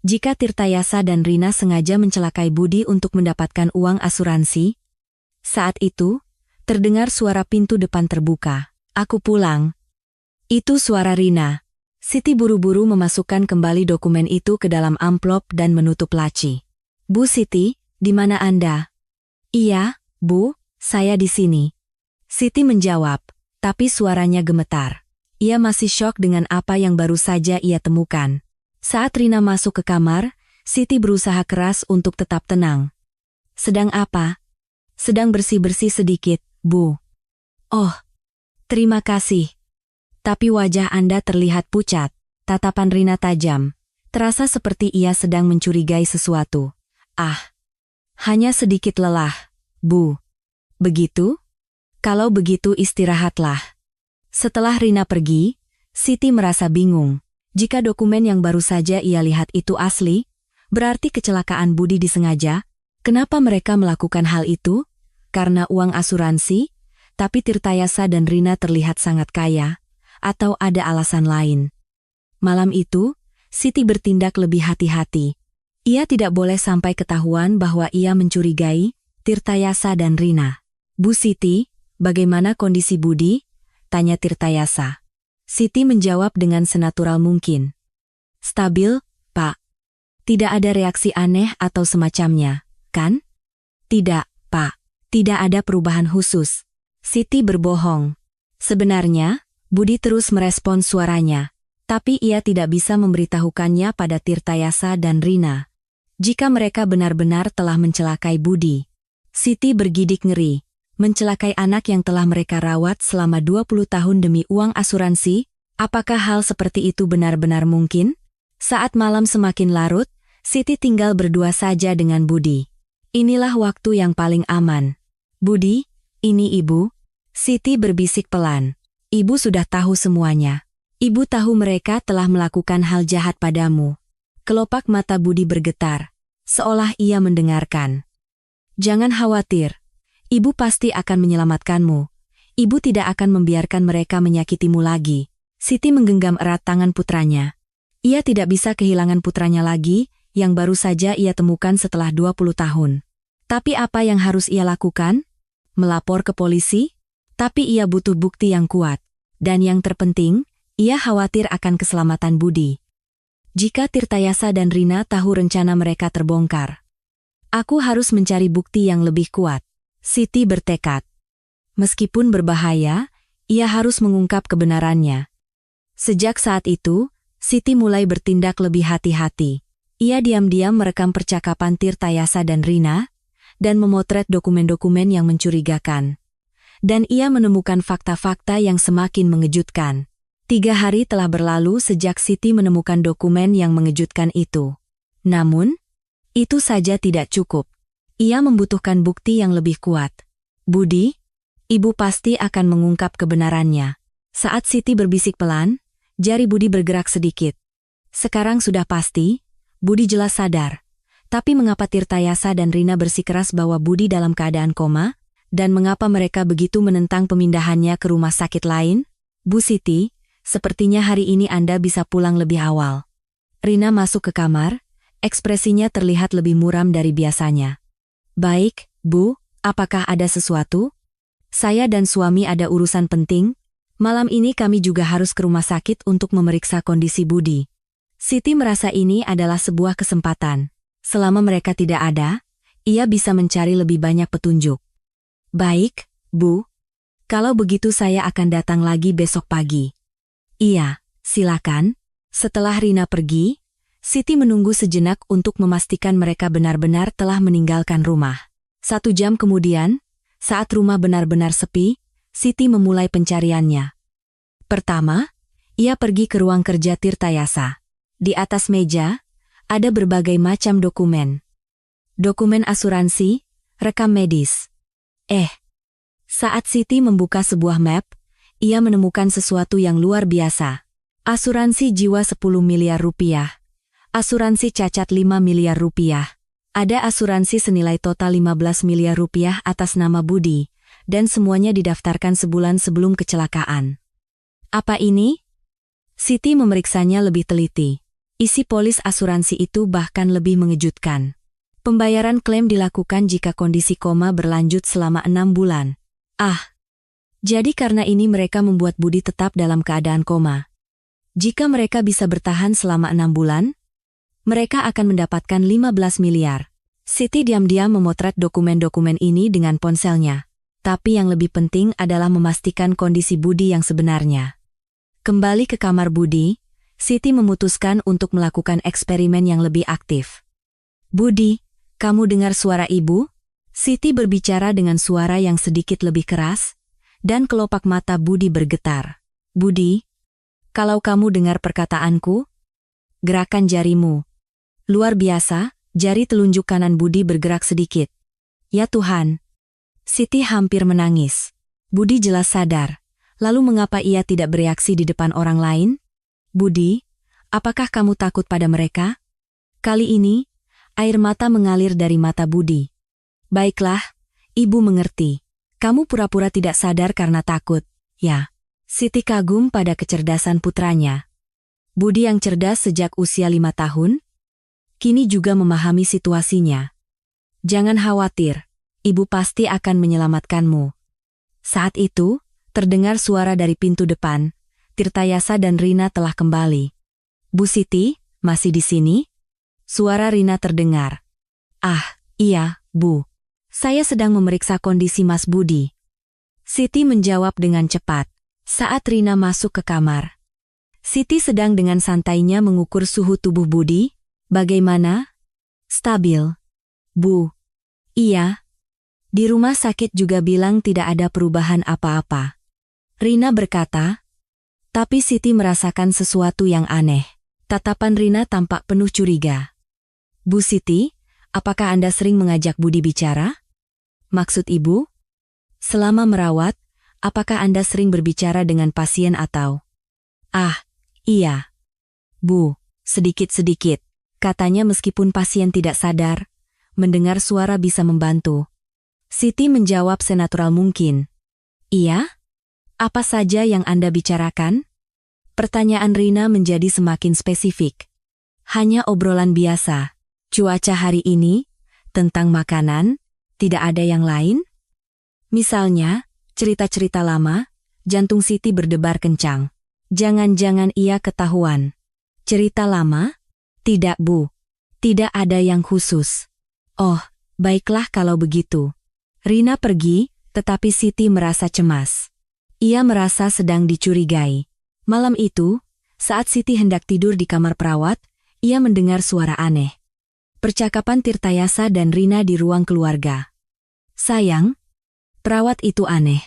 Jika Tirtayasa dan Rina sengaja mencelakai Budi untuk mendapatkan uang asuransi, saat itu, terdengar suara pintu depan terbuka. Aku pulang. Itu suara Rina. Siti buru-buru memasukkan kembali dokumen itu ke dalam amplop dan menutup laci. Bu Siti, di mana Anda? Iya, Bu, saya di sini. Siti menjawab, tapi suaranya gemetar. Ia masih syok dengan apa yang baru saja ia temukan. Saat Rina masuk ke kamar, Siti berusaha keras untuk tetap tenang. Sedang apa? Sedang bersih-bersih sedikit, Bu. Oh, terima kasih. Tapi wajah Anda terlihat pucat. Tatapan Rina tajam. Terasa seperti ia sedang mencurigai sesuatu. Hanya sedikit lelah, Bu. Begitu? Kalau begitu istirahatlah. Setelah Rina pergi, Siti merasa bingung. Jika dokumen yang baru saja ia lihat itu asli, berarti kecelakaan Budi disengaja. Kenapa mereka melakukan hal itu? Karena uang asuransi? Tapi Tirtayasa dan Rina terlihat sangat kaya. Atau ada alasan lain. Malam itu, Siti bertindak lebih hati-hati. Ia tidak boleh sampai ketahuan bahwa ia mencurigai Tirtayasa dan Rina. Bu Siti, bagaimana kondisi Budi? Tanya Tirtayasa. Siti menjawab dengan senatural mungkin. Stabil, Pak. Tidak ada reaksi aneh atau semacamnya, kan? Tidak, Pak. Tidak ada perubahan khusus. Siti berbohong. Sebenarnya, Budi terus merespons suaranya, tapi ia tidak bisa memberitahukannya pada Tirtayasa dan Rina. Jika mereka benar-benar telah mencelakai Budi. Siti bergidik ngeri. Mencelakai anak yang telah mereka rawat selama 20 tahun demi uang asuransi, apakah hal seperti itu benar-benar mungkin? Saat malam semakin larut, Siti tinggal berdua saja dengan Budi. Inilah waktu yang paling aman. Budi, ini Ibu. Siti berbisik pelan. Ibu sudah tahu semuanya. Ibu tahu mereka telah melakukan hal jahat padamu. Kelopak mata Budi bergetar, seolah ia mendengarkan. Jangan khawatir. Ibu pasti akan menyelamatkanmu. Ibu tidak akan membiarkan mereka menyakitimu lagi. Siti menggenggam erat tangan putranya. Ia tidak bisa kehilangan putranya lagi, yang baru saja ia temukan setelah 20 tahun. Tapi apa yang harus ia lakukan? Melapor ke polisi? Tapi ia butuh bukti yang kuat. Dan yang terpenting, ia khawatir akan keselamatan Budi. Jika Tirtayasa dan Rina tahu rencana mereka terbongkar. Aku harus mencari bukti yang lebih kuat. Siti bertekad. Meskipun berbahaya, ia harus mengungkap kebenarannya. Sejak saat itu, Siti mulai bertindak lebih hati-hati. Ia diam-diam merekam percakapan Tirtayasa dan Rina, dan memotret dokumen-dokumen yang mencurigakan. Dan ia menemukan fakta-fakta yang semakin mengejutkan. 3 hari telah berlalu sejak Siti menemukan dokumen yang mengejutkan itu. Namun, itu saja tidak cukup. Ia membutuhkan bukti yang lebih kuat. Budi, ibu pasti akan mengungkap kebenarannya. Saat Siti berbisik pelan, jari Budi bergerak sedikit. Sekarang sudah pasti, Budi jelas sadar. Tapi mengapa Tirtayasa dan Rina bersikeras bahwa Budi dalam keadaan koma, dan mengapa mereka begitu menentang pemindahannya ke rumah sakit lain? Bu Siti, sepertinya hari ini Anda bisa pulang lebih awal. Rina masuk ke kamar, ekspresinya terlihat lebih muram dari biasanya. Baik, Bu, apakah ada sesuatu? Saya dan suami ada urusan penting. Malam ini kami juga harus ke rumah sakit untuk memeriksa kondisi Budi. Siti merasa ini adalah sebuah kesempatan. Selama mereka tidak ada, ia bisa mencari lebih banyak petunjuk. Baik, Bu. Kalau begitu saya akan datang lagi besok pagi. Iya, silakan. Setelah Rina pergi, Siti menunggu sejenak untuk memastikan mereka benar-benar telah meninggalkan rumah. 1 jam kemudian, saat rumah benar-benar sepi, Siti memulai pencariannya. Pertama, ia pergi ke ruang kerja Tirtayasa. Di atas meja, ada berbagai macam dokumen. Dokumen asuransi, rekam medis. Saat Siti membuka sebuah map, ia menemukan sesuatu yang luar biasa. Asuransi jiwa 10 miliar rupiah. Asuransi cacat 5 miliar rupiah. Ada asuransi senilai total 15 miliar rupiah atas nama Budi, dan semuanya didaftarkan sebulan sebelum kecelakaan. Apa ini? Siti memeriksanya lebih teliti. Isi polis asuransi itu bahkan lebih mengejutkan. Pembayaran klaim dilakukan jika kondisi koma berlanjut selama 6 bulan. Jadi karena ini mereka membuat Budi tetap dalam keadaan koma. Jika mereka bisa bertahan selama 6 bulan, mereka akan mendapatkan 15 miliar. Siti diam-diam memotret dokumen-dokumen ini dengan ponselnya. Tapi yang lebih penting adalah memastikan kondisi Budi yang sebenarnya. Kembali ke kamar Budi, Siti memutuskan untuk melakukan eksperimen yang lebih aktif. Budi, kamu dengar suara ibu? Siti berbicara dengan suara yang sedikit lebih keras, dan kelopak mata Budi bergetar. Budi, kalau kamu dengar perkataanku, gerakan jarimu. Luar biasa, jari telunjuk kanan Budi bergerak sedikit. Ya Tuhan. Siti hampir menangis. Budi jelas sadar. Lalu mengapa ia tidak bereaksi di depan orang lain? Budi, apakah kamu takut pada mereka? Kali ini, air mata mengalir dari mata Budi. Baiklah, ibu mengerti. Kamu pura-pura tidak sadar karena takut, ya. Siti kagum pada kecerdasan putranya. Budi yang cerdas sejak usia 5 tahun, kini juga memahami situasinya. Jangan khawatir, ibu pasti akan menyelamatkanmu. Saat itu, terdengar suara dari pintu depan. Tirtayasa dan Rina telah kembali. Bu Siti, masih di sini? Suara Rina terdengar. Iya, Bu. Saya sedang memeriksa kondisi Mas Budi. Siti menjawab dengan cepat. Saat Rina masuk ke kamar, Siti sedang dengan santainya mengukur suhu tubuh Budi. Bagaimana? Stabil. Bu. Iya. Di rumah sakit juga bilang tidak ada perubahan apa-apa. Rina berkata, tapi Siti merasakan sesuatu yang aneh. Tatapan Rina tampak penuh curiga. Bu Siti, apakah Anda sering mengajak Budi bicara? Maksud ibu? Selama merawat, apakah Anda sering berbicara dengan pasien atau? Iya. Bu, sedikit-sedikit. Katanya meskipun pasien tidak sadar, mendengar suara bisa membantu. Siti menjawab senatural mungkin. Iya? Apa saja yang Anda bicarakan? Pertanyaan Rina menjadi semakin spesifik. Hanya obrolan biasa. Cuaca hari ini, tentang makanan, tidak ada yang lain? Misalnya, cerita-cerita lama, jantung Siti berdebar kencang. Jangan-jangan ia ketahuan. Cerita lama? Tidak, Bu. Tidak ada yang khusus. Oh, baiklah kalau begitu. Rina pergi, Tetapi Siti merasa cemas. Ia merasa sedang dicurigai. Malam itu, saat Siti hendak tidur di kamar perawat, ia mendengar suara aneh. Percakapan Tirtayasa dan Rina di ruang keluarga. "Sayang, perawat itu aneh.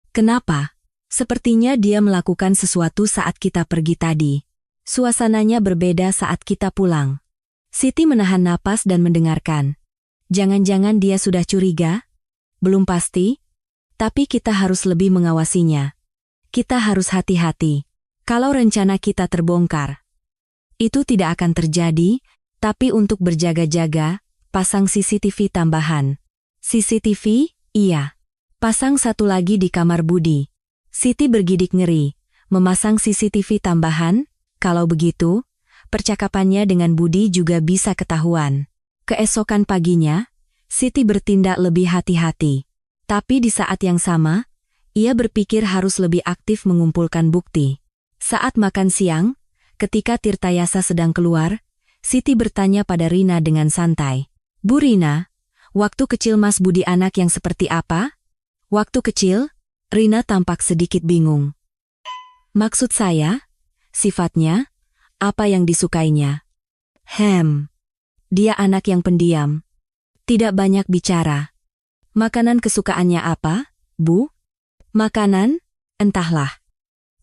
Kenapa? Sepertinya dia melakukan sesuatu saat kita pergi tadi. Suasananya berbeda saat kita pulang." Siti menahan napas dan mendengarkan. Jangan-jangan dia sudah curiga? Belum pasti, tapi kita harus lebih mengawasinya. Kita harus hati-hati. Kalau rencana kita terbongkar, itu tidak akan terjadi, tapi untuk berjaga-jaga, pasang CCTV tambahan. CCTV? Iya. Pasang satu lagi di kamar Budi. Siti bergidik ngeri. Memasang CCTV tambahan? Kalau begitu, percakapannya dengan Budi juga bisa ketahuan. Keesokan paginya, Siti bertindak lebih hati-hati. Tapi di saat yang sama, ia berpikir harus lebih aktif mengumpulkan bukti. Saat makan siang, ketika Tirtayasa sedang keluar, Siti bertanya pada Rina dengan santai. "Bu Rina, waktu kecil Mas Budi anak yang seperti apa?" "Waktu kecil?" Rina tampak sedikit bingung. "Maksud saya, sifatnya, apa yang disukainya?" Dia anak yang pendiam. Tidak banyak bicara." "Makanan kesukaannya apa, Bu?" "Makanan? Entahlah.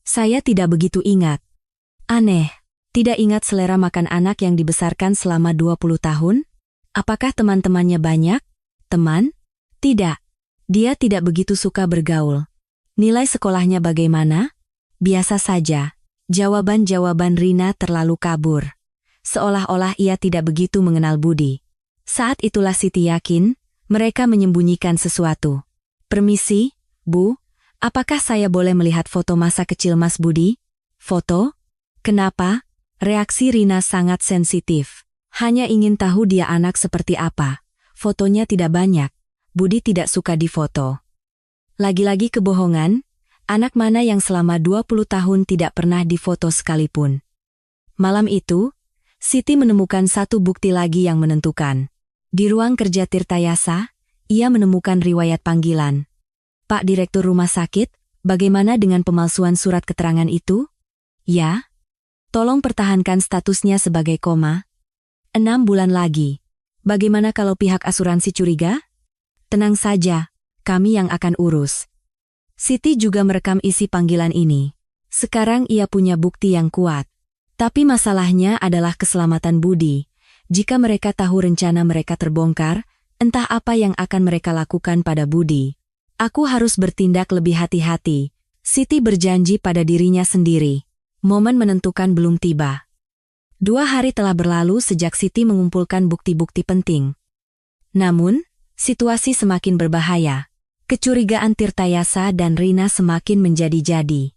Saya tidak begitu ingat." "Aneh. Tidak ingat selera makan anak yang dibesarkan selama 20 tahun? Apakah teman-temannya banyak?" "Teman? Tidak. Dia tidak begitu suka bergaul." "Nilai sekolahnya bagaimana?" "Biasa saja." Jawaban-jawaban Rina terlalu kabur. Seolah-olah ia tidak begitu mengenal Budi. Saat itulah Siti yakin, mereka menyembunyikan sesuatu. "Permisi, Bu, apakah saya boleh melihat foto masa kecil Mas Budi?" "Foto? Kenapa?" Reaksi Rina sangat sensitif. Hanya ingin tahu dia anak seperti apa. Fotonya tidak banyak. Budi tidak suka difoto. Lagi-lagi kebohongan, anak mana yang selama 20 tahun tidak pernah difoto sekalipun. Malam itu, Siti menemukan satu bukti lagi yang menentukan. Di ruang kerja Tirtayasa, ia menemukan riwayat panggilan. "Pak Direktur Rumah Sakit, bagaimana dengan pemalsuan surat keterangan itu?" "Ya. Tolong pertahankan statusnya sebagai koma. 6 bulan lagi. Bagaimana kalau pihak asuransi curiga?" "Tenang saja, kami yang akan urus." Siti juga merekam isi panggilan ini. Sekarang ia punya bukti yang kuat. Tapi masalahnya adalah keselamatan Budi. Jika mereka tahu rencana mereka terbongkar, entah apa yang akan mereka lakukan pada Budi. "Aku harus bertindak lebih hati-hati." Siti berjanji pada dirinya sendiri. Momen menentukan belum tiba. 2 hari telah berlalu sejak Siti mengumpulkan bukti-bukti penting. Namun, situasi semakin berbahaya. Kecurigaan Tirtayasa dan Rina semakin menjadi-jadi.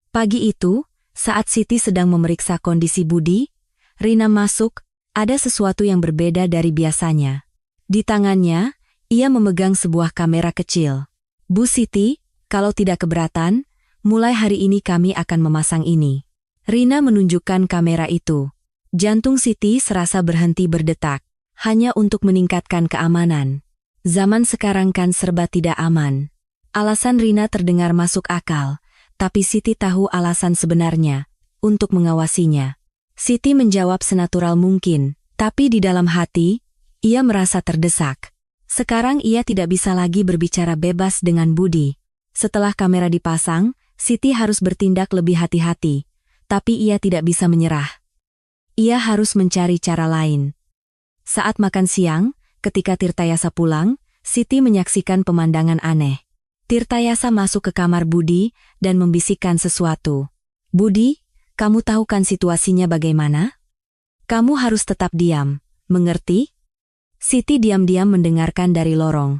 Pagi itu, saat Siti sedang memeriksa kondisi Budi, Rina masuk, ada sesuatu yang berbeda dari biasanya. Di tangannya, ia memegang sebuah kamera kecil. "Bu Siti, kalau tidak keberatan, mulai hari ini kami akan memasang ini." Rina menunjukkan kamera itu. Jantung Siti serasa berhenti berdetak, hanya untuk meningkatkan keamanan. Zaman sekarang kan serba tidak aman. Alasan Rina terdengar masuk akal, tapi Siti tahu alasan sebenarnya, untuk mengawasinya. Siti menjawab senatural mungkin, tapi di dalam hati, ia merasa terdesak. Sekarang ia tidak bisa lagi berbicara bebas dengan Budi. Setelah kamera dipasang, Siti harus bertindak lebih hati-hati, tapi ia tidak bisa menyerah. Ia harus mencari cara lain. Saat makan siang, ketika Tirtayasa pulang, Siti menyaksikan pemandangan aneh. Tirtayasa masuk ke kamar Budi dan membisikkan sesuatu. "Budi, kamu tahu kan situasinya bagaimana? Kamu harus tetap diam, mengerti?" Siti diam-diam mendengarkan dari lorong.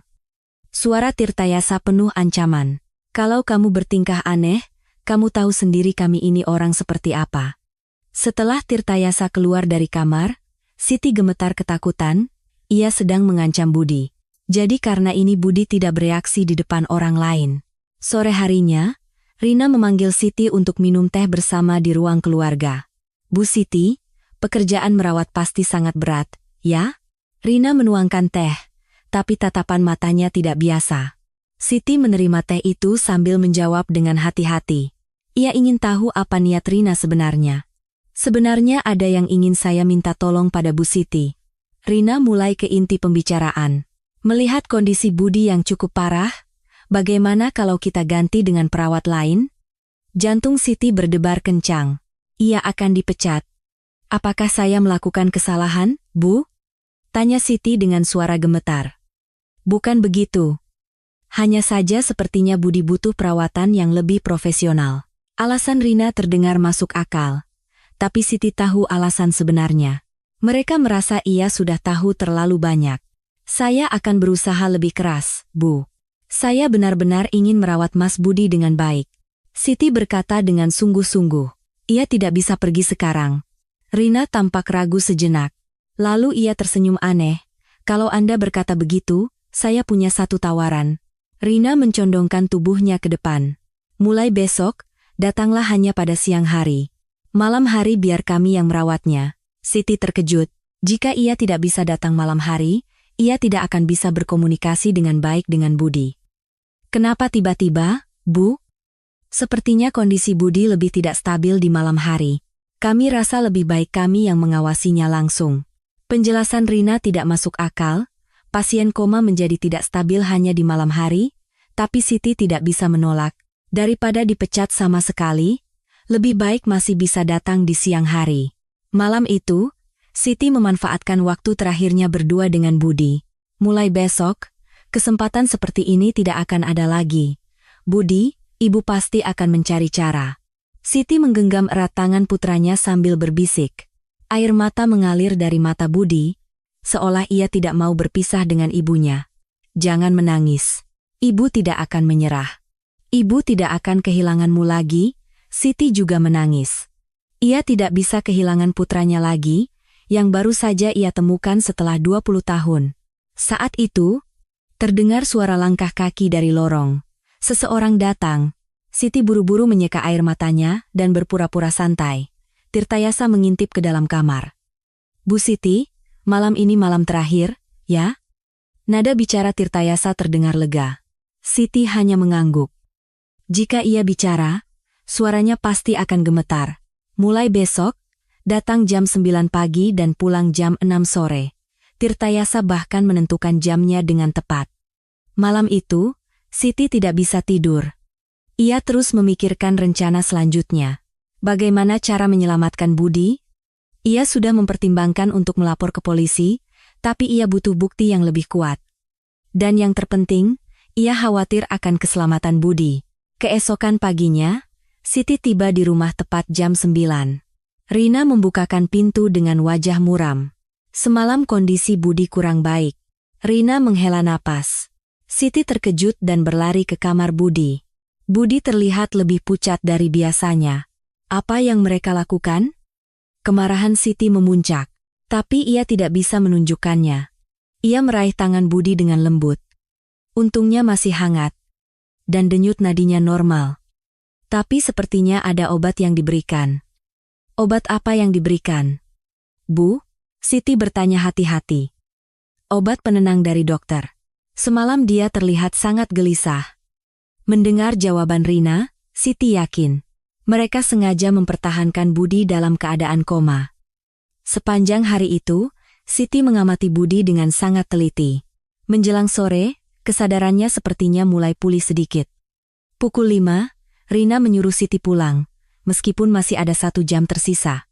Suara Tirtayasa penuh ancaman. "Kalau kamu bertingkah aneh, kamu tahu sendiri kami ini orang seperti apa." Setelah Tirtayasa keluar dari kamar, Siti gemetar ketakutan, ia sedang mengancam Budi. Jadi karena ini Budi tidak bereaksi di depan orang lain. Sore harinya, Rina memanggil Siti untuk minum teh bersama di ruang keluarga. "Bu Siti, pekerjaan merawat pasti sangat berat, ya?" Rina menuangkan teh, tapi tatapan matanya tidak biasa. Siti menerima teh itu sambil menjawab dengan hati-hati. Ia ingin tahu apa niat Rina sebenarnya. Sebenarnya ada yang ingin saya minta tolong pada Bu Siti. Rina mulai ke inti pembicaraan. Melihat kondisi Budi yang cukup parah, bagaimana kalau kita ganti dengan perawat lain? Jantung Siti berdebar kencang. Ia akan dipecat. Apakah saya melakukan kesalahan, Bu? Tanya Siti dengan suara gemetar. Bukan begitu. Hanya saja sepertinya Budi butuh perawatan yang lebih profesional. Alasan Rina terdengar masuk akal. Tapi Siti tahu alasan sebenarnya. Mereka merasa ia sudah tahu terlalu banyak. Saya akan berusaha lebih keras, Bu. Saya benar-benar ingin merawat Mas Budi dengan baik. Siti berkata dengan sungguh-sungguh. Ia tidak bisa pergi sekarang. Rina tampak ragu sejenak. Lalu ia tersenyum aneh. Kalau Anda berkata begitu, saya punya satu tawaran. Rina mencondongkan tubuhnya ke depan. Mulai besok, datanglah hanya pada siang hari. Malam hari biar kami yang merawatnya. Siti terkejut. Jika ia tidak bisa datang malam hari, ia tidak akan bisa berkomunikasi dengan baik dengan Budi. Kenapa tiba-tiba, Bu? Sepertinya kondisi Budi lebih tidak stabil di malam hari. Kami rasa lebih baik kami yang mengawasinya langsung. Penjelasan Rina tidak masuk akal. Pasien koma menjadi tidak stabil hanya di malam hari, tapi Siti tidak bisa menolak. Daripada dipecat sama sekali, lebih baik masih bisa datang di siang hari. Malam itu, Siti memanfaatkan waktu terakhirnya berdua dengan Budi. Mulai besok, kesempatan seperti ini tidak akan ada lagi. Budi, Ibu pasti akan mencari cara. Siti menggenggam erat tangan putranya sambil berbisik. Air mata mengalir dari mata Budi, seolah ia tidak mau berpisah dengan ibunya. Jangan menangis. Ibu tidak akan menyerah. Ibu tidak akan kehilanganmu lagi. Siti juga menangis. Ia tidak bisa kehilangan putranya lagi, yang baru saja ia temukan setelah 20 tahun. Saat itu, terdengar suara langkah kaki dari lorong. Seseorang datang. Siti buru-buru menyeka air matanya dan berpura-pura santai. Tirtayasa mengintip ke dalam kamar. Bu Siti, malam ini malam terakhir, ya? Nada bicara Tirtayasa terdengar lega. Siti hanya mengangguk. Jika ia bicara, suaranya pasti akan gemetar. Mulai besok, datang jam 9 pagi dan pulang jam 6 sore. Tirtayasa bahkan menentukan jamnya dengan tepat. Malam itu, Siti tidak bisa tidur. Ia terus memikirkan rencana selanjutnya. Bagaimana cara menyelamatkan Budi? Ia sudah mempertimbangkan untuk melapor ke polisi, tapi ia butuh bukti yang lebih kuat. Dan yang terpenting, ia khawatir akan keselamatan Budi. Keesokan paginya, Siti tiba di rumah tepat jam 9. Rina membukakan pintu dengan wajah muram. Semalam kondisi Budi kurang baik. Rina menghela napas. Siti terkejut dan berlari ke kamar Budi. Budi terlihat lebih pucat dari biasanya. Apa yang mereka lakukan? Kemarahan Siti memuncak, tapi ia tidak bisa menunjukkannya. Ia meraih tangan Budi dengan lembut. Untungnya masih hangat, dan denyut nadinya normal. Tapi sepertinya ada obat yang diberikan. Obat apa yang diberikan? Bu? Siti bertanya hati-hati. Obat penenang dari dokter. Semalam dia terlihat sangat gelisah. Mendengar jawaban Rina, Siti yakin. Mereka sengaja mempertahankan Budi dalam keadaan koma. Sepanjang hari itu, Siti mengamati Budi dengan sangat teliti. Menjelang sore, kesadarannya sepertinya mulai pulih sedikit. Pukul 5, Rina menyuruh Siti pulang, meskipun masih ada 1 jam tersisa.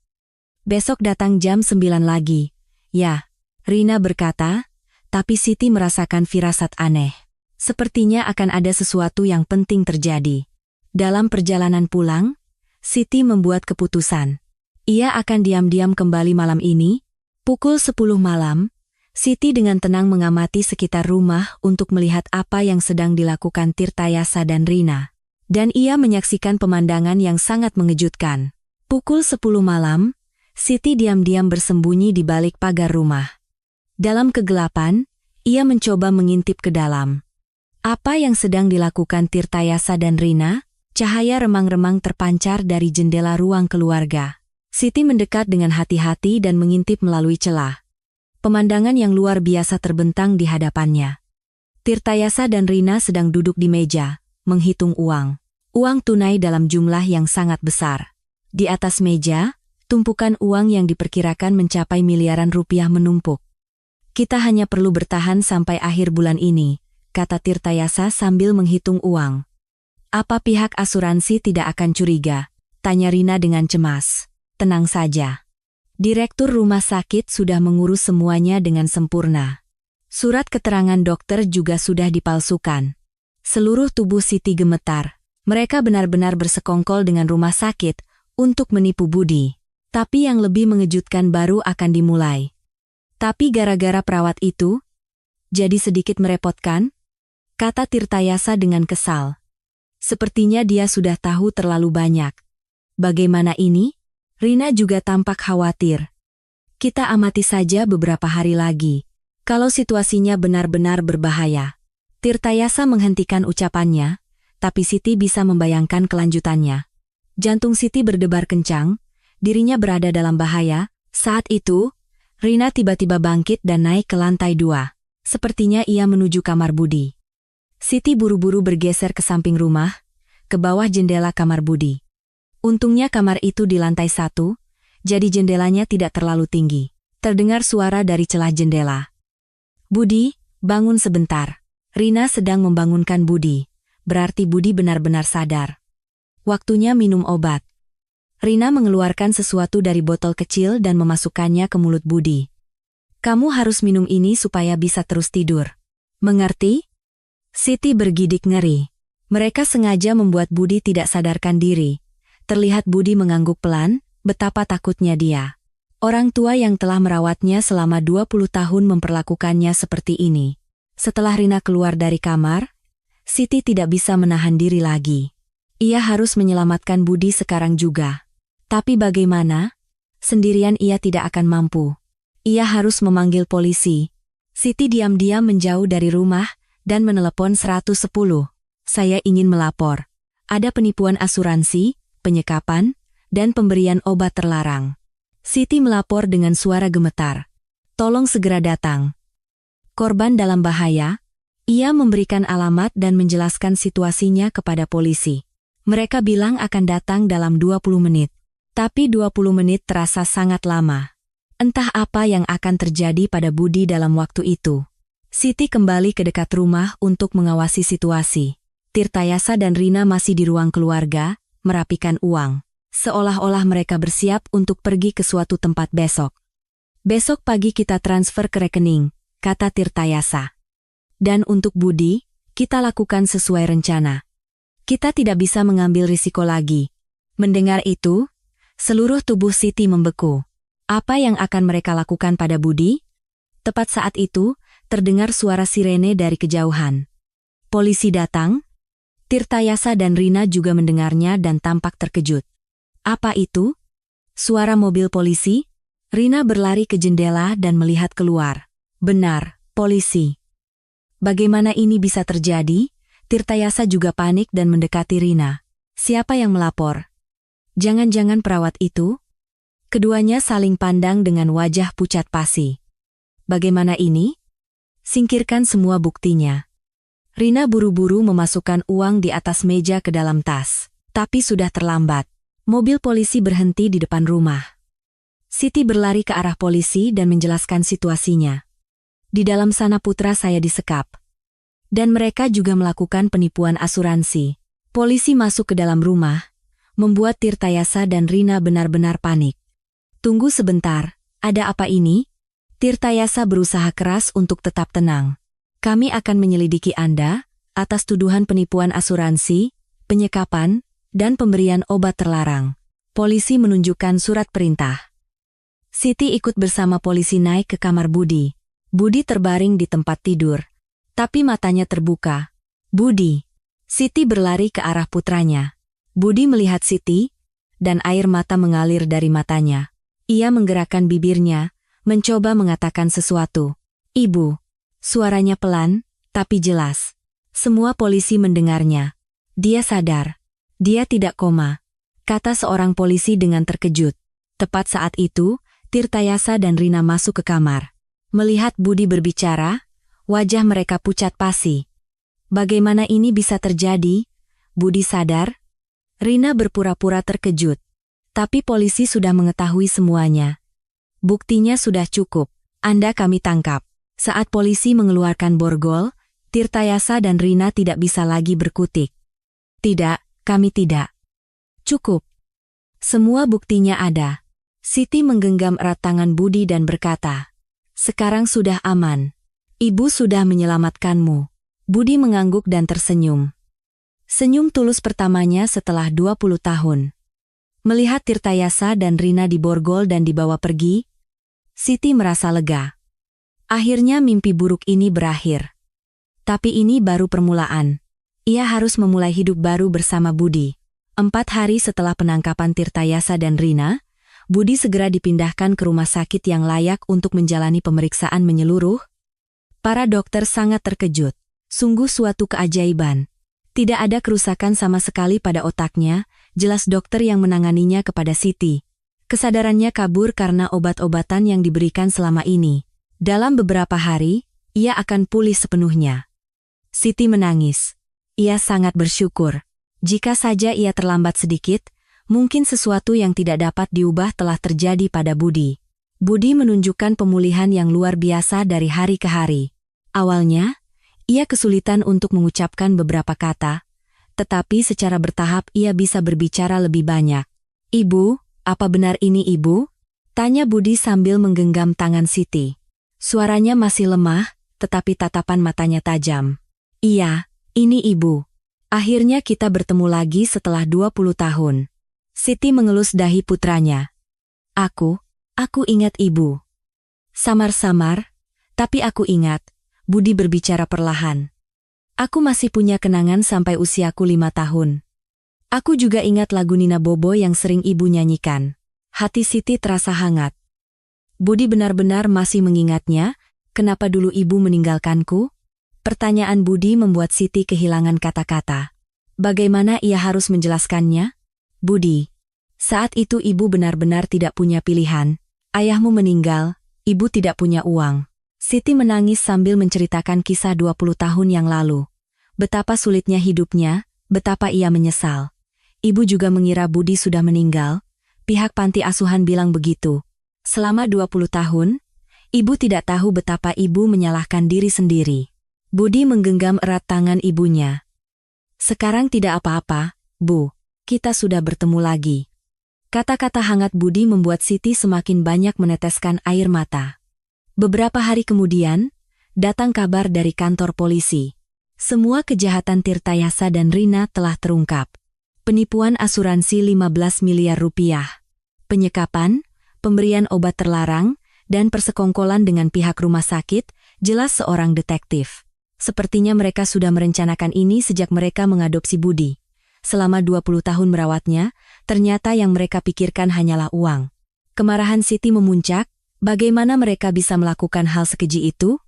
Besok datang jam 9 lagi. Ya, Rina berkata, tapi Siti merasakan firasat aneh. Sepertinya akan ada sesuatu yang penting terjadi. Dalam perjalanan pulang, Siti membuat keputusan. Ia akan diam-diam kembali malam ini. Pukul 10 malam, Siti dengan tenang mengamati sekitar rumah untuk melihat apa yang sedang dilakukan Tirtayasa dan Rina. Dan ia menyaksikan pemandangan yang sangat mengejutkan. Pukul 10 malam, Siti diam-diam bersembunyi di balik pagar rumah. Dalam kegelapan, ia mencoba mengintip ke dalam. Apa yang sedang dilakukan Tirtayasa dan Rina? Cahaya remang-remang terpancar dari jendela ruang keluarga. Siti mendekat dengan hati-hati dan mengintip melalui celah. Pemandangan yang luar biasa terbentang di hadapannya. Tirtayasa dan Rina sedang duduk di meja, menghitung uang. Uang tunai dalam jumlah yang sangat besar. Di atas meja, tumpukan uang yang diperkirakan mencapai miliaran rupiah menumpuk. Kita hanya perlu bertahan sampai akhir bulan ini, kata Tirtayasa sambil menghitung uang. Apa pihak asuransi tidak akan curiga? Tanya Rina dengan cemas. Tenang saja. Direktur rumah sakit sudah mengurus semuanya dengan sempurna. Surat keterangan dokter juga sudah dipalsukan. Seluruh tubuh Siti gemetar. Mereka benar-benar bersekongkol dengan rumah sakit untuk menipu Budi. Tapi yang lebih mengejutkan baru akan dimulai. Tapi gara-gara perawat itu, jadi sedikit merepotkan? Kata Tirtayasa dengan kesal. Sepertinya dia sudah tahu terlalu banyak. Bagaimana ini? Rina juga tampak khawatir. Kita amati saja beberapa hari lagi. Kalau situasinya benar-benar berbahaya. Tirtayasa menghentikan ucapannya, tapi Siti bisa membayangkan kelanjutannya. Jantung Siti berdebar kencang, dirinya berada dalam bahaya. Saat itu, Rina tiba-tiba bangkit dan naik ke lantai 2. Sepertinya ia menuju kamar Budi. Siti buru-buru bergeser ke samping rumah, ke bawah jendela kamar Budi. Untungnya kamar itu di lantai 1, jadi jendelanya tidak terlalu tinggi. Terdengar suara dari celah jendela. Budi, bangun sebentar. Rina sedang membangunkan Budi. Berarti Budi benar-benar sadar. Waktunya minum obat. Rina mengeluarkan sesuatu dari botol kecil dan memasukkannya ke mulut Budi. Kamu harus minum ini supaya bisa terus tidur. Mengerti? Siti bergidik ngeri. Mereka sengaja membuat Budi tidak sadarkan diri. Terlihat Budi mengangguk pelan, betapa takutnya dia. Orang tua yang telah merawatnya selama 20 tahun memperlakukannya seperti ini. Setelah Rina keluar dari kamar, Siti tidak bisa menahan diri lagi. Ia harus menyelamatkan Budi sekarang juga. Tapi bagaimana? Sendirian ia tidak akan mampu. Ia harus memanggil polisi. Siti diam-diam menjauh dari rumah dan menelepon 110. Saya ingin melapor. Ada penipuan asuransi, penyekapan, dan pemberian obat terlarang. Siti melapor dengan suara gemetar. Tolong segera datang. Korban dalam bahaya. Ia memberikan alamat dan menjelaskan situasinya kepada polisi. Mereka bilang akan datang dalam 20 menit. Tapi 20 menit terasa sangat lama. Entah apa yang akan terjadi pada Budi dalam waktu itu. Siti kembali ke dekat rumah untuk mengawasi situasi. Tirtayasa dan Rina masih di ruang keluarga, merapikan uang. Seolah-olah mereka bersiap untuk pergi ke suatu tempat besok. Besok pagi kita transfer ke rekening, kata Tirtayasa. Dan untuk Budi, kita lakukan sesuai rencana. Kita tidak bisa mengambil risiko lagi. Mendengar itu, seluruh tubuh Siti membeku. Apa yang akan mereka lakukan pada Budi? Tepat saat itu, terdengar suara sirene dari kejauhan. Polisi datang. Tirtayasa dan Rina juga mendengarnya dan tampak terkejut. Apa itu? Suara mobil polisi? Rina berlari ke jendela dan melihat keluar. Benar, polisi. Bagaimana ini bisa terjadi? Tirtayasa juga panik dan mendekati Rina. Siapa yang melapor? Jangan-jangan perawat itu? Keduanya saling pandang dengan wajah pucat pasi. Bagaimana ini? Singkirkan semua buktinya. Rina buru-buru memasukkan uang di atas meja ke dalam tas. Tapi sudah terlambat. Mobil polisi berhenti di depan rumah. Siti berlari ke arah polisi dan menjelaskan situasinya. Di dalam sana putra saya disekap. Dan mereka juga melakukan penipuan asuransi. Polisi masuk ke dalam rumah, membuat Tirtayasa dan Rina benar-benar panik. Tunggu sebentar, ada apa ini? Tirtayasa berusaha keras untuk tetap tenang. Kami akan menyelidiki Anda atas tuduhan penipuan asuransi, penyekapan, dan pemberian obat terlarang. Polisi menunjukkan surat perintah. Siti ikut bersama polisi naik ke kamar Budi. Budi terbaring di tempat tidur. Tapi matanya terbuka. Budi. Siti berlari ke arah putranya. Budi melihat Siti, dan air mata mengalir dari matanya. Ia menggerakkan bibirnya, mencoba mengatakan sesuatu. Ibu. Suaranya pelan, tapi jelas. Semua polisi mendengarnya. Dia sadar. Dia tidak koma, kata seorang polisi dengan terkejut. Tepat saat itu, Tirtayasa dan Rina masuk ke kamar. Melihat Budi berbicara, Wajah mereka pucat pasi. Bagaimana ini bisa terjadi? Budi sadar? Rina berpura-pura terkejut. Tapi polisi sudah mengetahui semuanya. Buktinya sudah cukup. Anda kami tangkap. Saat polisi mengeluarkan borgol, Tirtayasa dan Rina tidak bisa lagi berkutik. Tidak, kami tidak. Cukup. Semua buktinya ada. Siti menggenggam erat tangan Budi dan berkata, sekarang sudah aman. Ibu sudah menyelamatkanmu. Budi mengangguk dan tersenyum. Senyum tulus pertamanya setelah 20 tahun. Melihat Tirtayasa dan Rina diborgol dan dibawa pergi, Siti merasa lega. Akhirnya mimpi buruk ini berakhir. Tapi ini baru permulaan. Ia harus memulai hidup baru bersama Budi. 4 hari setelah penangkapan Tirtayasa dan Rina, Budi segera dipindahkan ke rumah sakit yang layak untuk menjalani pemeriksaan menyeluruh. Para dokter sangat terkejut. Sungguh suatu keajaiban. Tidak ada kerusakan sama sekali pada otaknya, jelas dokter yang menanganinya kepada Siti. Kesadarannya kabur karena obat-obatan yang diberikan selama ini. Dalam beberapa hari, ia akan pulih sepenuhnya. Siti menangis. Ia sangat bersyukur. Jika saja ia terlambat sedikit, mungkin sesuatu yang tidak dapat diubah telah terjadi pada Budi. Budi menunjukkan pemulihan yang luar biasa dari hari ke hari. Awalnya, ia kesulitan untuk mengucapkan beberapa kata, tetapi secara bertahap ia bisa berbicara lebih banyak. Ibu, apa benar ini ibu? Tanya Budi sambil menggenggam tangan Siti. Suaranya masih lemah, tetapi tatapan matanya tajam. Iya, ini ibu. Akhirnya kita bertemu lagi setelah 20 tahun. Siti mengelus dahi putranya. Aku ingat ibu. Samar-samar, tapi aku ingat, Budi berbicara perlahan. Aku masih punya kenangan sampai usiaku 5 tahun. Aku juga ingat lagu Nina Bobo yang sering ibu nyanyikan. Hati Siti terasa hangat. Budi benar-benar masih mengingatnya, kenapa dulu ibu meninggalkanku? Pertanyaan Budi membuat Siti kehilangan kata-kata. Bagaimana ia harus menjelaskannya? Budi, saat itu ibu benar-benar tidak punya pilihan. Ayahmu meninggal, ibu tidak punya uang. Siti menangis sambil menceritakan kisah 20 tahun yang lalu. Betapa sulitnya hidupnya, betapa ia menyesal. Ibu juga mengira Budi sudah meninggal. Pihak panti asuhan bilang begitu. Selama 20 tahun, ibu tidak tahu betapa ibu menyalahkan diri sendiri. Budi menggenggam erat tangan ibunya. Sekarang tidak apa-apa, Bu. Kita sudah bertemu lagi. Kata-kata hangat Budi membuat Siti semakin banyak meneteskan air mata. Beberapa hari kemudian, datang kabar dari kantor polisi. Semua kejahatan Tirtayasa dan Rina telah terungkap. Penipuan asuransi 15 miliar rupiah. Penyekapan, pemberian obat terlarang, dan persekongkolan dengan pihak rumah sakit, jelas seorang detektif. Sepertinya mereka sudah merencanakan ini sejak mereka mengadopsi Budi. Selama 20 tahun merawatnya, ternyata yang mereka pikirkan hanyalah uang. Kemarahan Siti memuncak, bagaimana mereka bisa melakukan hal sekeji itu?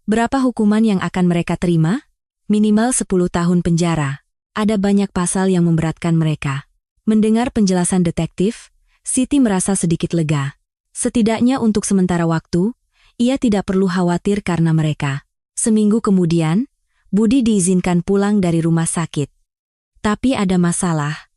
Berapa hukuman yang akan mereka terima? Minimal 10 tahun penjara. Ada banyak pasal yang memberatkan mereka. Mendengar penjelasan detektif, Siti merasa sedikit lega. Setidaknya untuk sementara waktu, ia tidak perlu khawatir karena mereka. Seminggu kemudian, Budi diizinkan pulang dari rumah sakit. Tapi ada masalah.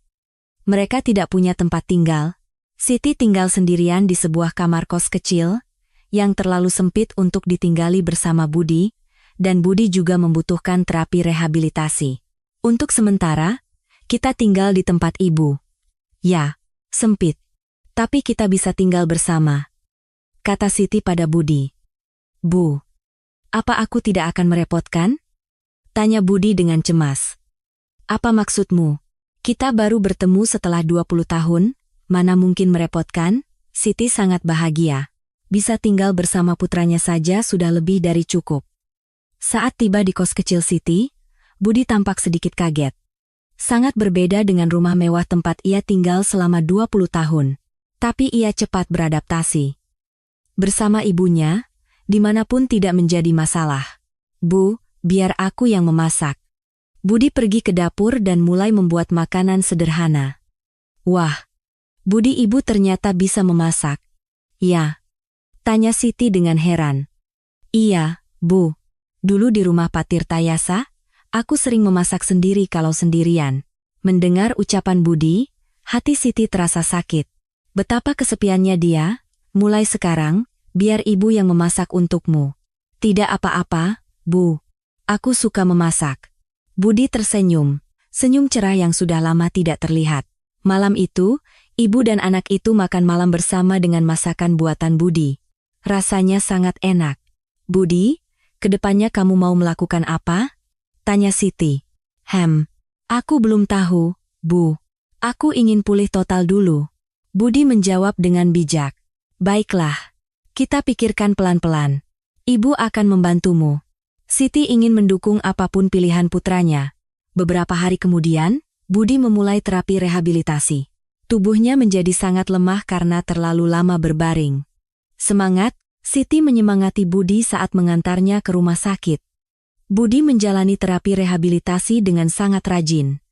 Mereka tidak punya tempat tinggal. Siti tinggal sendirian di sebuah kamar kos kecil, yang terlalu sempit untuk ditinggali bersama Budi, dan Budi juga membutuhkan terapi rehabilitasi. Untuk sementara, kita tinggal di tempat ibu. Ya, sempit. Tapi kita bisa tinggal bersama. Kata Siti pada Budi. Bu, apa aku tidak akan merepotkan? Tanya Budi dengan cemas. Apa maksudmu? Kita baru bertemu setelah 20 tahun, mana mungkin merepotkan? Siti sangat bahagia. Bisa tinggal bersama putranya saja sudah lebih dari cukup. Saat tiba di kos kecil Siti, Budi tampak sedikit kaget. Sangat berbeda dengan rumah mewah tempat ia tinggal selama 20 tahun. Tapi ia cepat beradaptasi. Bersama ibunya, dimanapun tidak menjadi masalah. Bu, biar aku yang memasak. Budi pergi ke dapur dan mulai membuat makanan sederhana. Wah, Budi ibu ternyata bisa memasak. Ya, tanya Siti dengan heran. Iya, Bu. Dulu di rumah Pak Tirtayasa, aku sering memasak sendiri kalau sendirian. Mendengar ucapan Budi, hati Siti terasa sakit. Betapa kesepiannya dia. Mulai sekarang, biar ibu yang memasak untukmu. Tidak apa-apa, Bu. Aku suka memasak. Budi tersenyum. Senyum cerah yang sudah lama tidak terlihat. Malam itu, ibu dan anak itu makan malam bersama dengan masakan buatan Budi. Rasanya sangat enak. Budi, kedepannya kamu mau melakukan apa? Tanya Siti. Aku belum tahu, Bu. Aku ingin pulih total dulu. Budi menjawab dengan bijak. Baiklah. Kita pikirkan pelan-pelan. Ibu akan membantumu. Siti ingin mendukung apapun pilihan putranya. Beberapa hari kemudian, Budi memulai terapi rehabilitasi. Tubuhnya menjadi sangat lemah karena terlalu lama berbaring. Semangat, Siti menyemangati Budi saat mengantarnya ke rumah sakit. Budi menjalani terapi rehabilitasi dengan sangat rajin.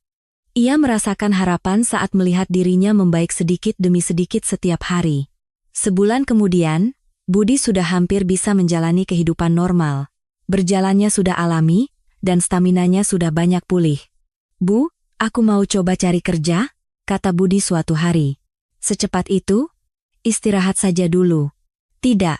Ia merasakan harapan saat melihat dirinya membaik sedikit demi sedikit setiap hari. Sebulan kemudian, Budi sudah hampir bisa menjalani kehidupan normal. Berjalannya sudah alami, dan staminanya sudah banyak pulih. Bu, aku mau coba cari kerja, kata Budi suatu hari. Secepat itu? Istirahat saja dulu. Tidak,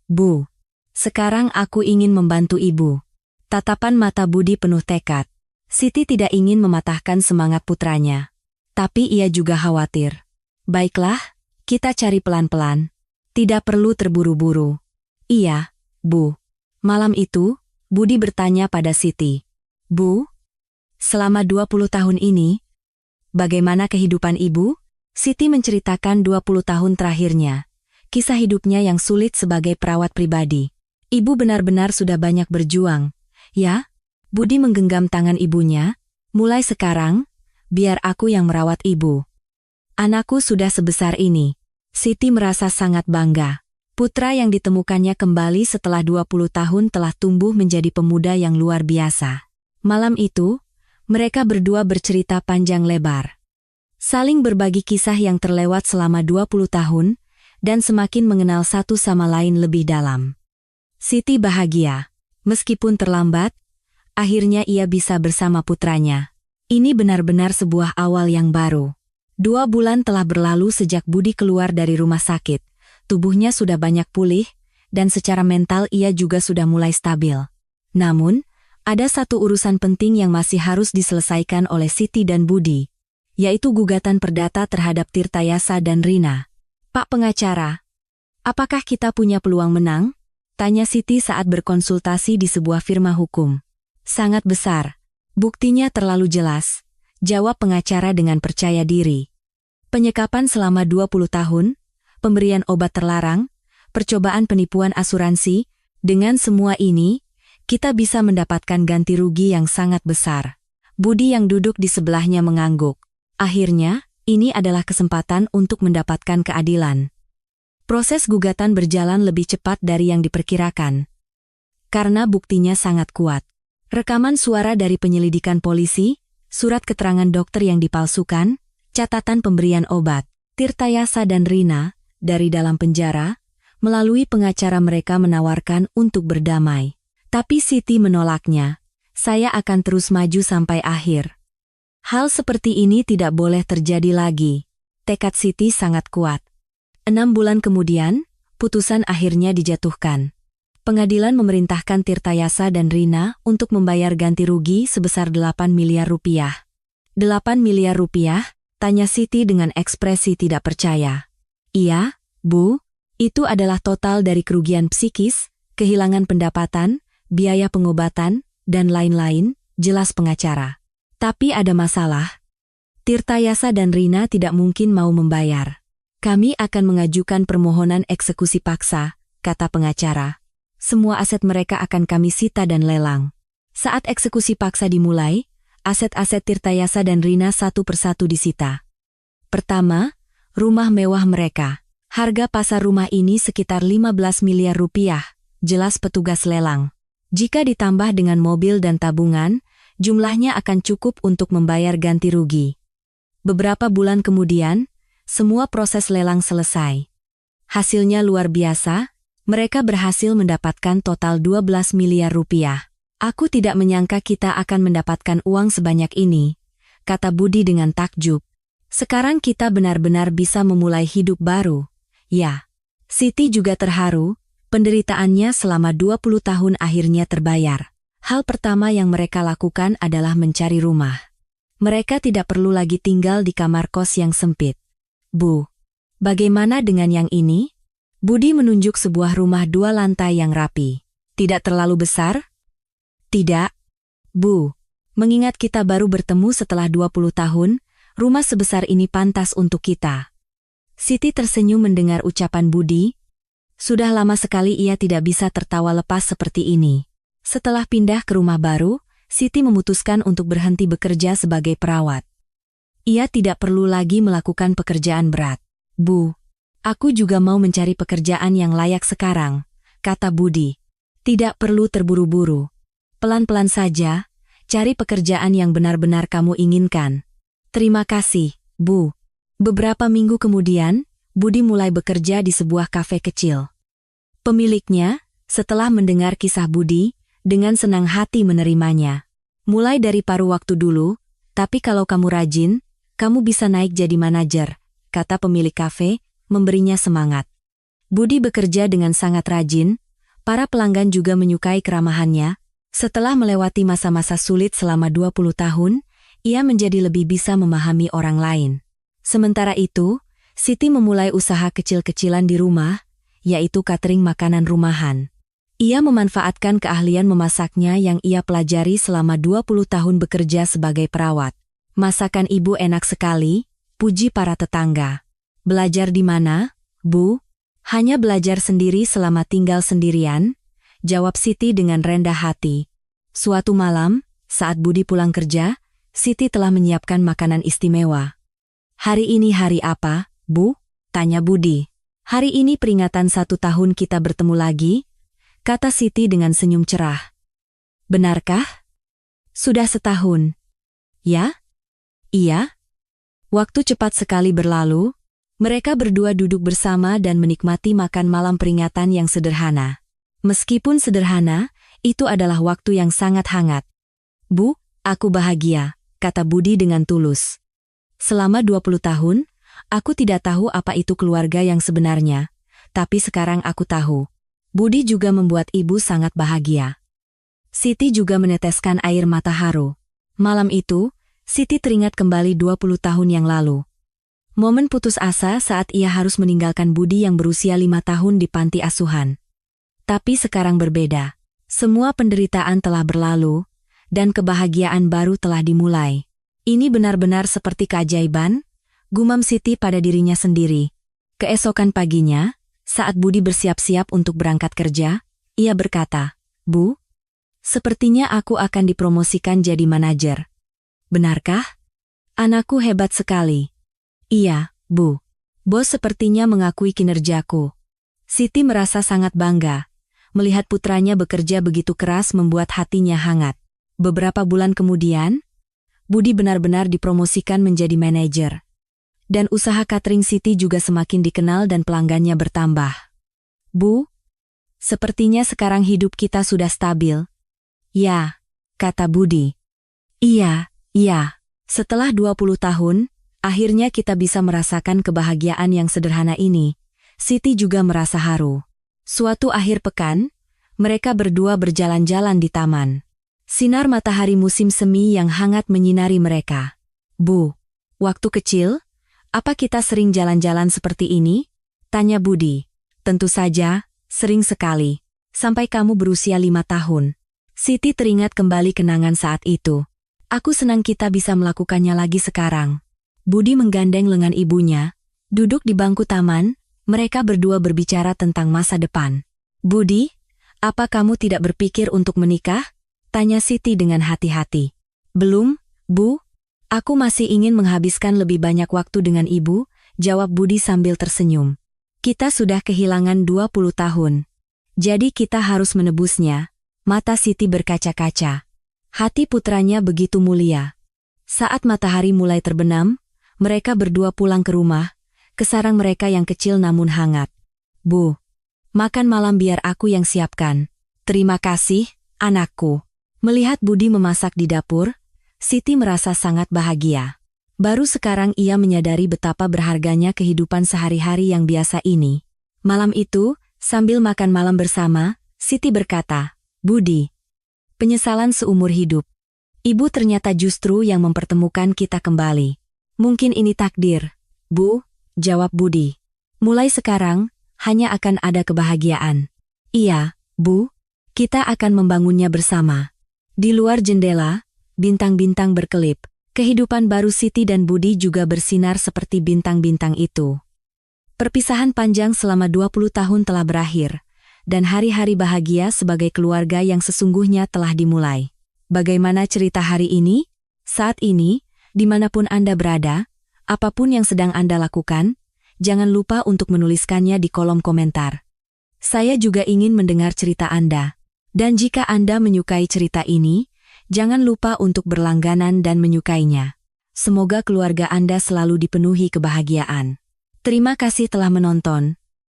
Bu. Sekarang aku ingin membantu ibu. Tatapan mata Budi penuh tekad. Siti tidak ingin mematahkan semangat putranya. Tapi ia juga khawatir. Baiklah, kita cari pelan-pelan. Tidak perlu terburu-buru. Iya, Bu. Malam itu, Budi bertanya pada Siti. Bu, selama 20 tahun ini, bagaimana kehidupan ibu? Siti menceritakan 20 tahun terakhirnya. Kisah hidupnya yang sulit sebagai perawat pribadi. Ibu benar-benar sudah banyak berjuang. Ya, Budi menggenggam tangan ibunya. Mulai sekarang, biar aku yang merawat ibu. Anakku sudah sebesar ini. Siti merasa sangat bangga. Putra yang ditemukannya kembali setelah 20 tahun telah tumbuh menjadi pemuda yang luar biasa. Malam itu, mereka berdua bercerita panjang lebar. Saling berbagi kisah yang terlewat selama 20 tahun, dan semakin mengenal satu sama lain lebih dalam. Siti bahagia. Meskipun terlambat, akhirnya ia bisa bersama putranya. Ini benar-benar sebuah awal yang baru. 2 bulan telah berlalu sejak Budi keluar dari rumah sakit. Tubuhnya sudah banyak pulih, dan secara mental ia juga sudah mulai stabil. Namun, ada satu urusan penting yang masih harus diselesaikan oleh Siti dan Budi, yaitu gugatan perdata terhadap Tirtayasa dan Rina. Pak pengacara, apakah kita punya peluang menang? Tanya Siti saat berkonsultasi di sebuah firma hukum. Sangat besar. Buktinya terlalu jelas, jawab pengacara dengan percaya diri. Penyekapan selama 20 tahun, pemberian obat terlarang, percobaan penipuan asuransi, dengan semua ini, kita bisa mendapatkan ganti rugi yang sangat besar. Budi yang duduk di sebelahnya mengangguk. Akhirnya, ini adalah kesempatan untuk mendapatkan keadilan. Proses gugatan berjalan lebih cepat dari yang diperkirakan. Karena buktinya sangat kuat. Rekaman suara dari penyelidikan polisi, surat keterangan dokter yang dipalsukan, catatan pemberian obat, Tirtayasa dan Rina, dari dalam penjara, melalui pengacara mereka menawarkan untuk berdamai. Tapi Siti menolaknya. Saya akan terus maju sampai akhir. Hal seperti ini tidak boleh terjadi lagi. Tekad Siti sangat kuat. 6 bulan kemudian, putusan akhirnya dijatuhkan. Pengadilan memerintahkan Tirtayasa dan Rina untuk membayar ganti rugi sebesar 8 miliar rupiah. 8 miliar rupiah? Tanya Siti dengan ekspresi tidak percaya. Iya, Bu, itu adalah total dari kerugian psikis, kehilangan pendapatan, biaya pengobatan, dan lain-lain, jelas pengacara. Tapi ada masalah. Tirtayasa dan Rina tidak mungkin mau membayar. Kami akan mengajukan permohonan eksekusi paksa, kata pengacara. Semua aset mereka akan kami sita dan lelang. Saat eksekusi paksa dimulai, aset-aset Tirtayasa dan Rina satu persatu disita. Pertama, rumah mewah mereka. Harga pasar rumah ini sekitar 15 miliar rupiah, jelas petugas lelang. Jika ditambah dengan mobil dan tabungan, jumlahnya akan cukup untuk membayar ganti rugi. Beberapa bulan kemudian, semua proses lelang selesai. Hasilnya luar biasa, mereka berhasil mendapatkan total 12 miliar rupiah. Aku tidak menyangka kita akan mendapatkan uang sebanyak ini, kata Budi dengan takjub. Sekarang kita benar-benar bisa memulai hidup baru. Ya. Siti juga terharu, penderitaannya selama 20 tahun akhirnya terbayar. Hal pertama yang mereka lakukan adalah mencari rumah. Mereka tidak perlu lagi tinggal di kamar kos yang sempit. Bu, bagaimana dengan yang ini? Budi menunjuk sebuah rumah 2 lantai yang rapi. Tidak terlalu besar? Tidak. Bu, mengingat kita baru bertemu setelah 20 tahun, rumah sebesar ini pantas untuk kita. Siti tersenyum mendengar ucapan Budi. Sudah lama sekali ia tidak bisa tertawa lepas seperti ini. Setelah pindah ke rumah baru, Siti memutuskan untuk berhenti bekerja sebagai perawat. Ia tidak perlu lagi melakukan pekerjaan berat. Bu, aku juga mau mencari pekerjaan yang layak sekarang, kata Budi. Tidak perlu terburu-buru. Pelan-pelan saja, cari pekerjaan yang benar-benar kamu inginkan. Terima kasih, Bu. Beberapa minggu kemudian, Budi mulai bekerja di sebuah kafe kecil. Pemiliknya, setelah mendengar kisah Budi, dengan senang hati menerimanya. Mulai dari paruh waktu dulu, tapi kalau kamu rajin, kamu bisa naik jadi manajer, kata pemilik kafe, memberinya semangat. Budi bekerja dengan sangat rajin, para pelanggan juga menyukai keramahannya. Setelah melewati masa-masa sulit selama 20 tahun, ia menjadi lebih bisa memahami orang lain. Sementara itu, Siti memulai usaha kecil-kecilan di rumah, yaitu catering makanan rumahan. Ia memanfaatkan keahlian memasaknya yang ia pelajari selama 20 tahun bekerja sebagai perawat. Masakan ibu enak sekali, puji para tetangga. Belajar di mana, Bu? Hanya belajar sendiri selama tinggal sendirian, jawab Siti dengan rendah hati. Suatu malam, saat Budi pulang kerja, Siti telah menyiapkan makanan istimewa. Hari ini hari apa, Bu? Tanya Budi. Hari ini peringatan 1 tahun kita bertemu lagi, kata Siti dengan senyum cerah. Benarkah? Sudah setahun. Ya? Iya? Waktu cepat sekali berlalu, mereka berdua duduk bersama dan menikmati makan malam peringatan yang sederhana. Meskipun sederhana, itu adalah waktu yang sangat hangat. Bu, aku bahagia, kata Budi dengan tulus. Selama 20 tahun, aku tidak tahu apa itu keluarga yang sebenarnya, tapi sekarang aku tahu. Budi juga membuat ibu sangat bahagia. Siti juga meneteskan air mata haru. Malam itu, Siti teringat kembali 20 tahun yang lalu. Momen putus asa saat ia harus meninggalkan Budi yang berusia 5 tahun di panti asuhan. Tapi sekarang berbeda. Semua penderitaan telah berlalu, dan kebahagiaan baru telah dimulai. Ini benar-benar seperti keajaiban, gumam Siti pada dirinya sendiri. Keesokan paginya, saat Budi bersiap-siap untuk berangkat kerja, ia berkata, Bu, sepertinya aku akan dipromosikan jadi manajer. Benarkah? Anakku hebat sekali. Iya, Bu. Bos sepertinya mengakui kinerjaku. Siti merasa sangat bangga. Melihat putranya bekerja begitu keras membuat hatinya hangat. Beberapa bulan kemudian, Budi benar-benar dipromosikan menjadi manajer. Dan usaha catering Siti juga semakin dikenal dan pelanggannya bertambah. Bu, sepertinya sekarang hidup kita sudah stabil. Ya, kata Budi. Iya. Setelah 20 tahun, akhirnya kita bisa merasakan kebahagiaan yang sederhana ini. Siti juga merasa haru. Suatu akhir pekan, mereka berdua berjalan-jalan di taman. Sinar matahari musim semi yang hangat menyinari mereka. Bu, waktu kecil, apa kita sering jalan-jalan seperti ini? Tanya Budi. Tentu saja, sering sekali. Sampai kamu berusia 5 tahun. Siti teringat kembali kenangan saat itu. Aku senang kita bisa melakukannya lagi sekarang. Budi menggandeng lengan ibunya. Duduk di bangku taman, mereka berdua berbicara tentang masa depan. Budi, apa kamu tidak berpikir untuk menikah? Tanya Siti dengan hati-hati. Belum, Bu. Aku masih ingin menghabiskan lebih banyak waktu dengan ibu, jawab Budi sambil tersenyum. Kita sudah kehilangan 20 tahun. Jadi kita harus menebusnya. Mata Siti berkaca-kaca. Hati putranya begitu mulia. Saat matahari mulai terbenam, mereka berdua pulang ke rumah, ke sarang mereka yang kecil namun hangat. Bu, makan malam biar aku yang siapkan. Terima kasih, anakku. Melihat Budi memasak di dapur, Siti merasa sangat bahagia. Baru sekarang ia menyadari betapa berharganya kehidupan sehari-hari yang biasa ini. Malam itu, sambil makan malam bersama, Siti berkata, "Budi, penyesalan seumur hidup. Ibu ternyata justru yang mempertemukan kita kembali. Mungkin ini takdir." "Bu," jawab Budi. "Mulai sekarang, hanya akan ada kebahagiaan." "Iya, Bu, kita akan membangunnya bersama." Di luar jendela, bintang-bintang berkelip. Kehidupan baru Siti dan Budi juga bersinar seperti bintang-bintang itu. Perpisahan panjang selama 20 tahun telah berakhir, dan hari-hari bahagia sebagai keluarga yang sesungguhnya telah dimulai. Bagaimana cerita hari ini? Saat ini, dimanapun Anda berada, apapun yang sedang Anda lakukan, jangan lupa untuk menuliskannya di kolom komentar. Saya juga ingin mendengar cerita Anda. Dan jika Anda menyukai cerita ini, jangan lupa untuk berlangganan dan menyukainya. Semoga keluarga Anda selalu dipenuhi kebahagiaan. Terima kasih telah menonton.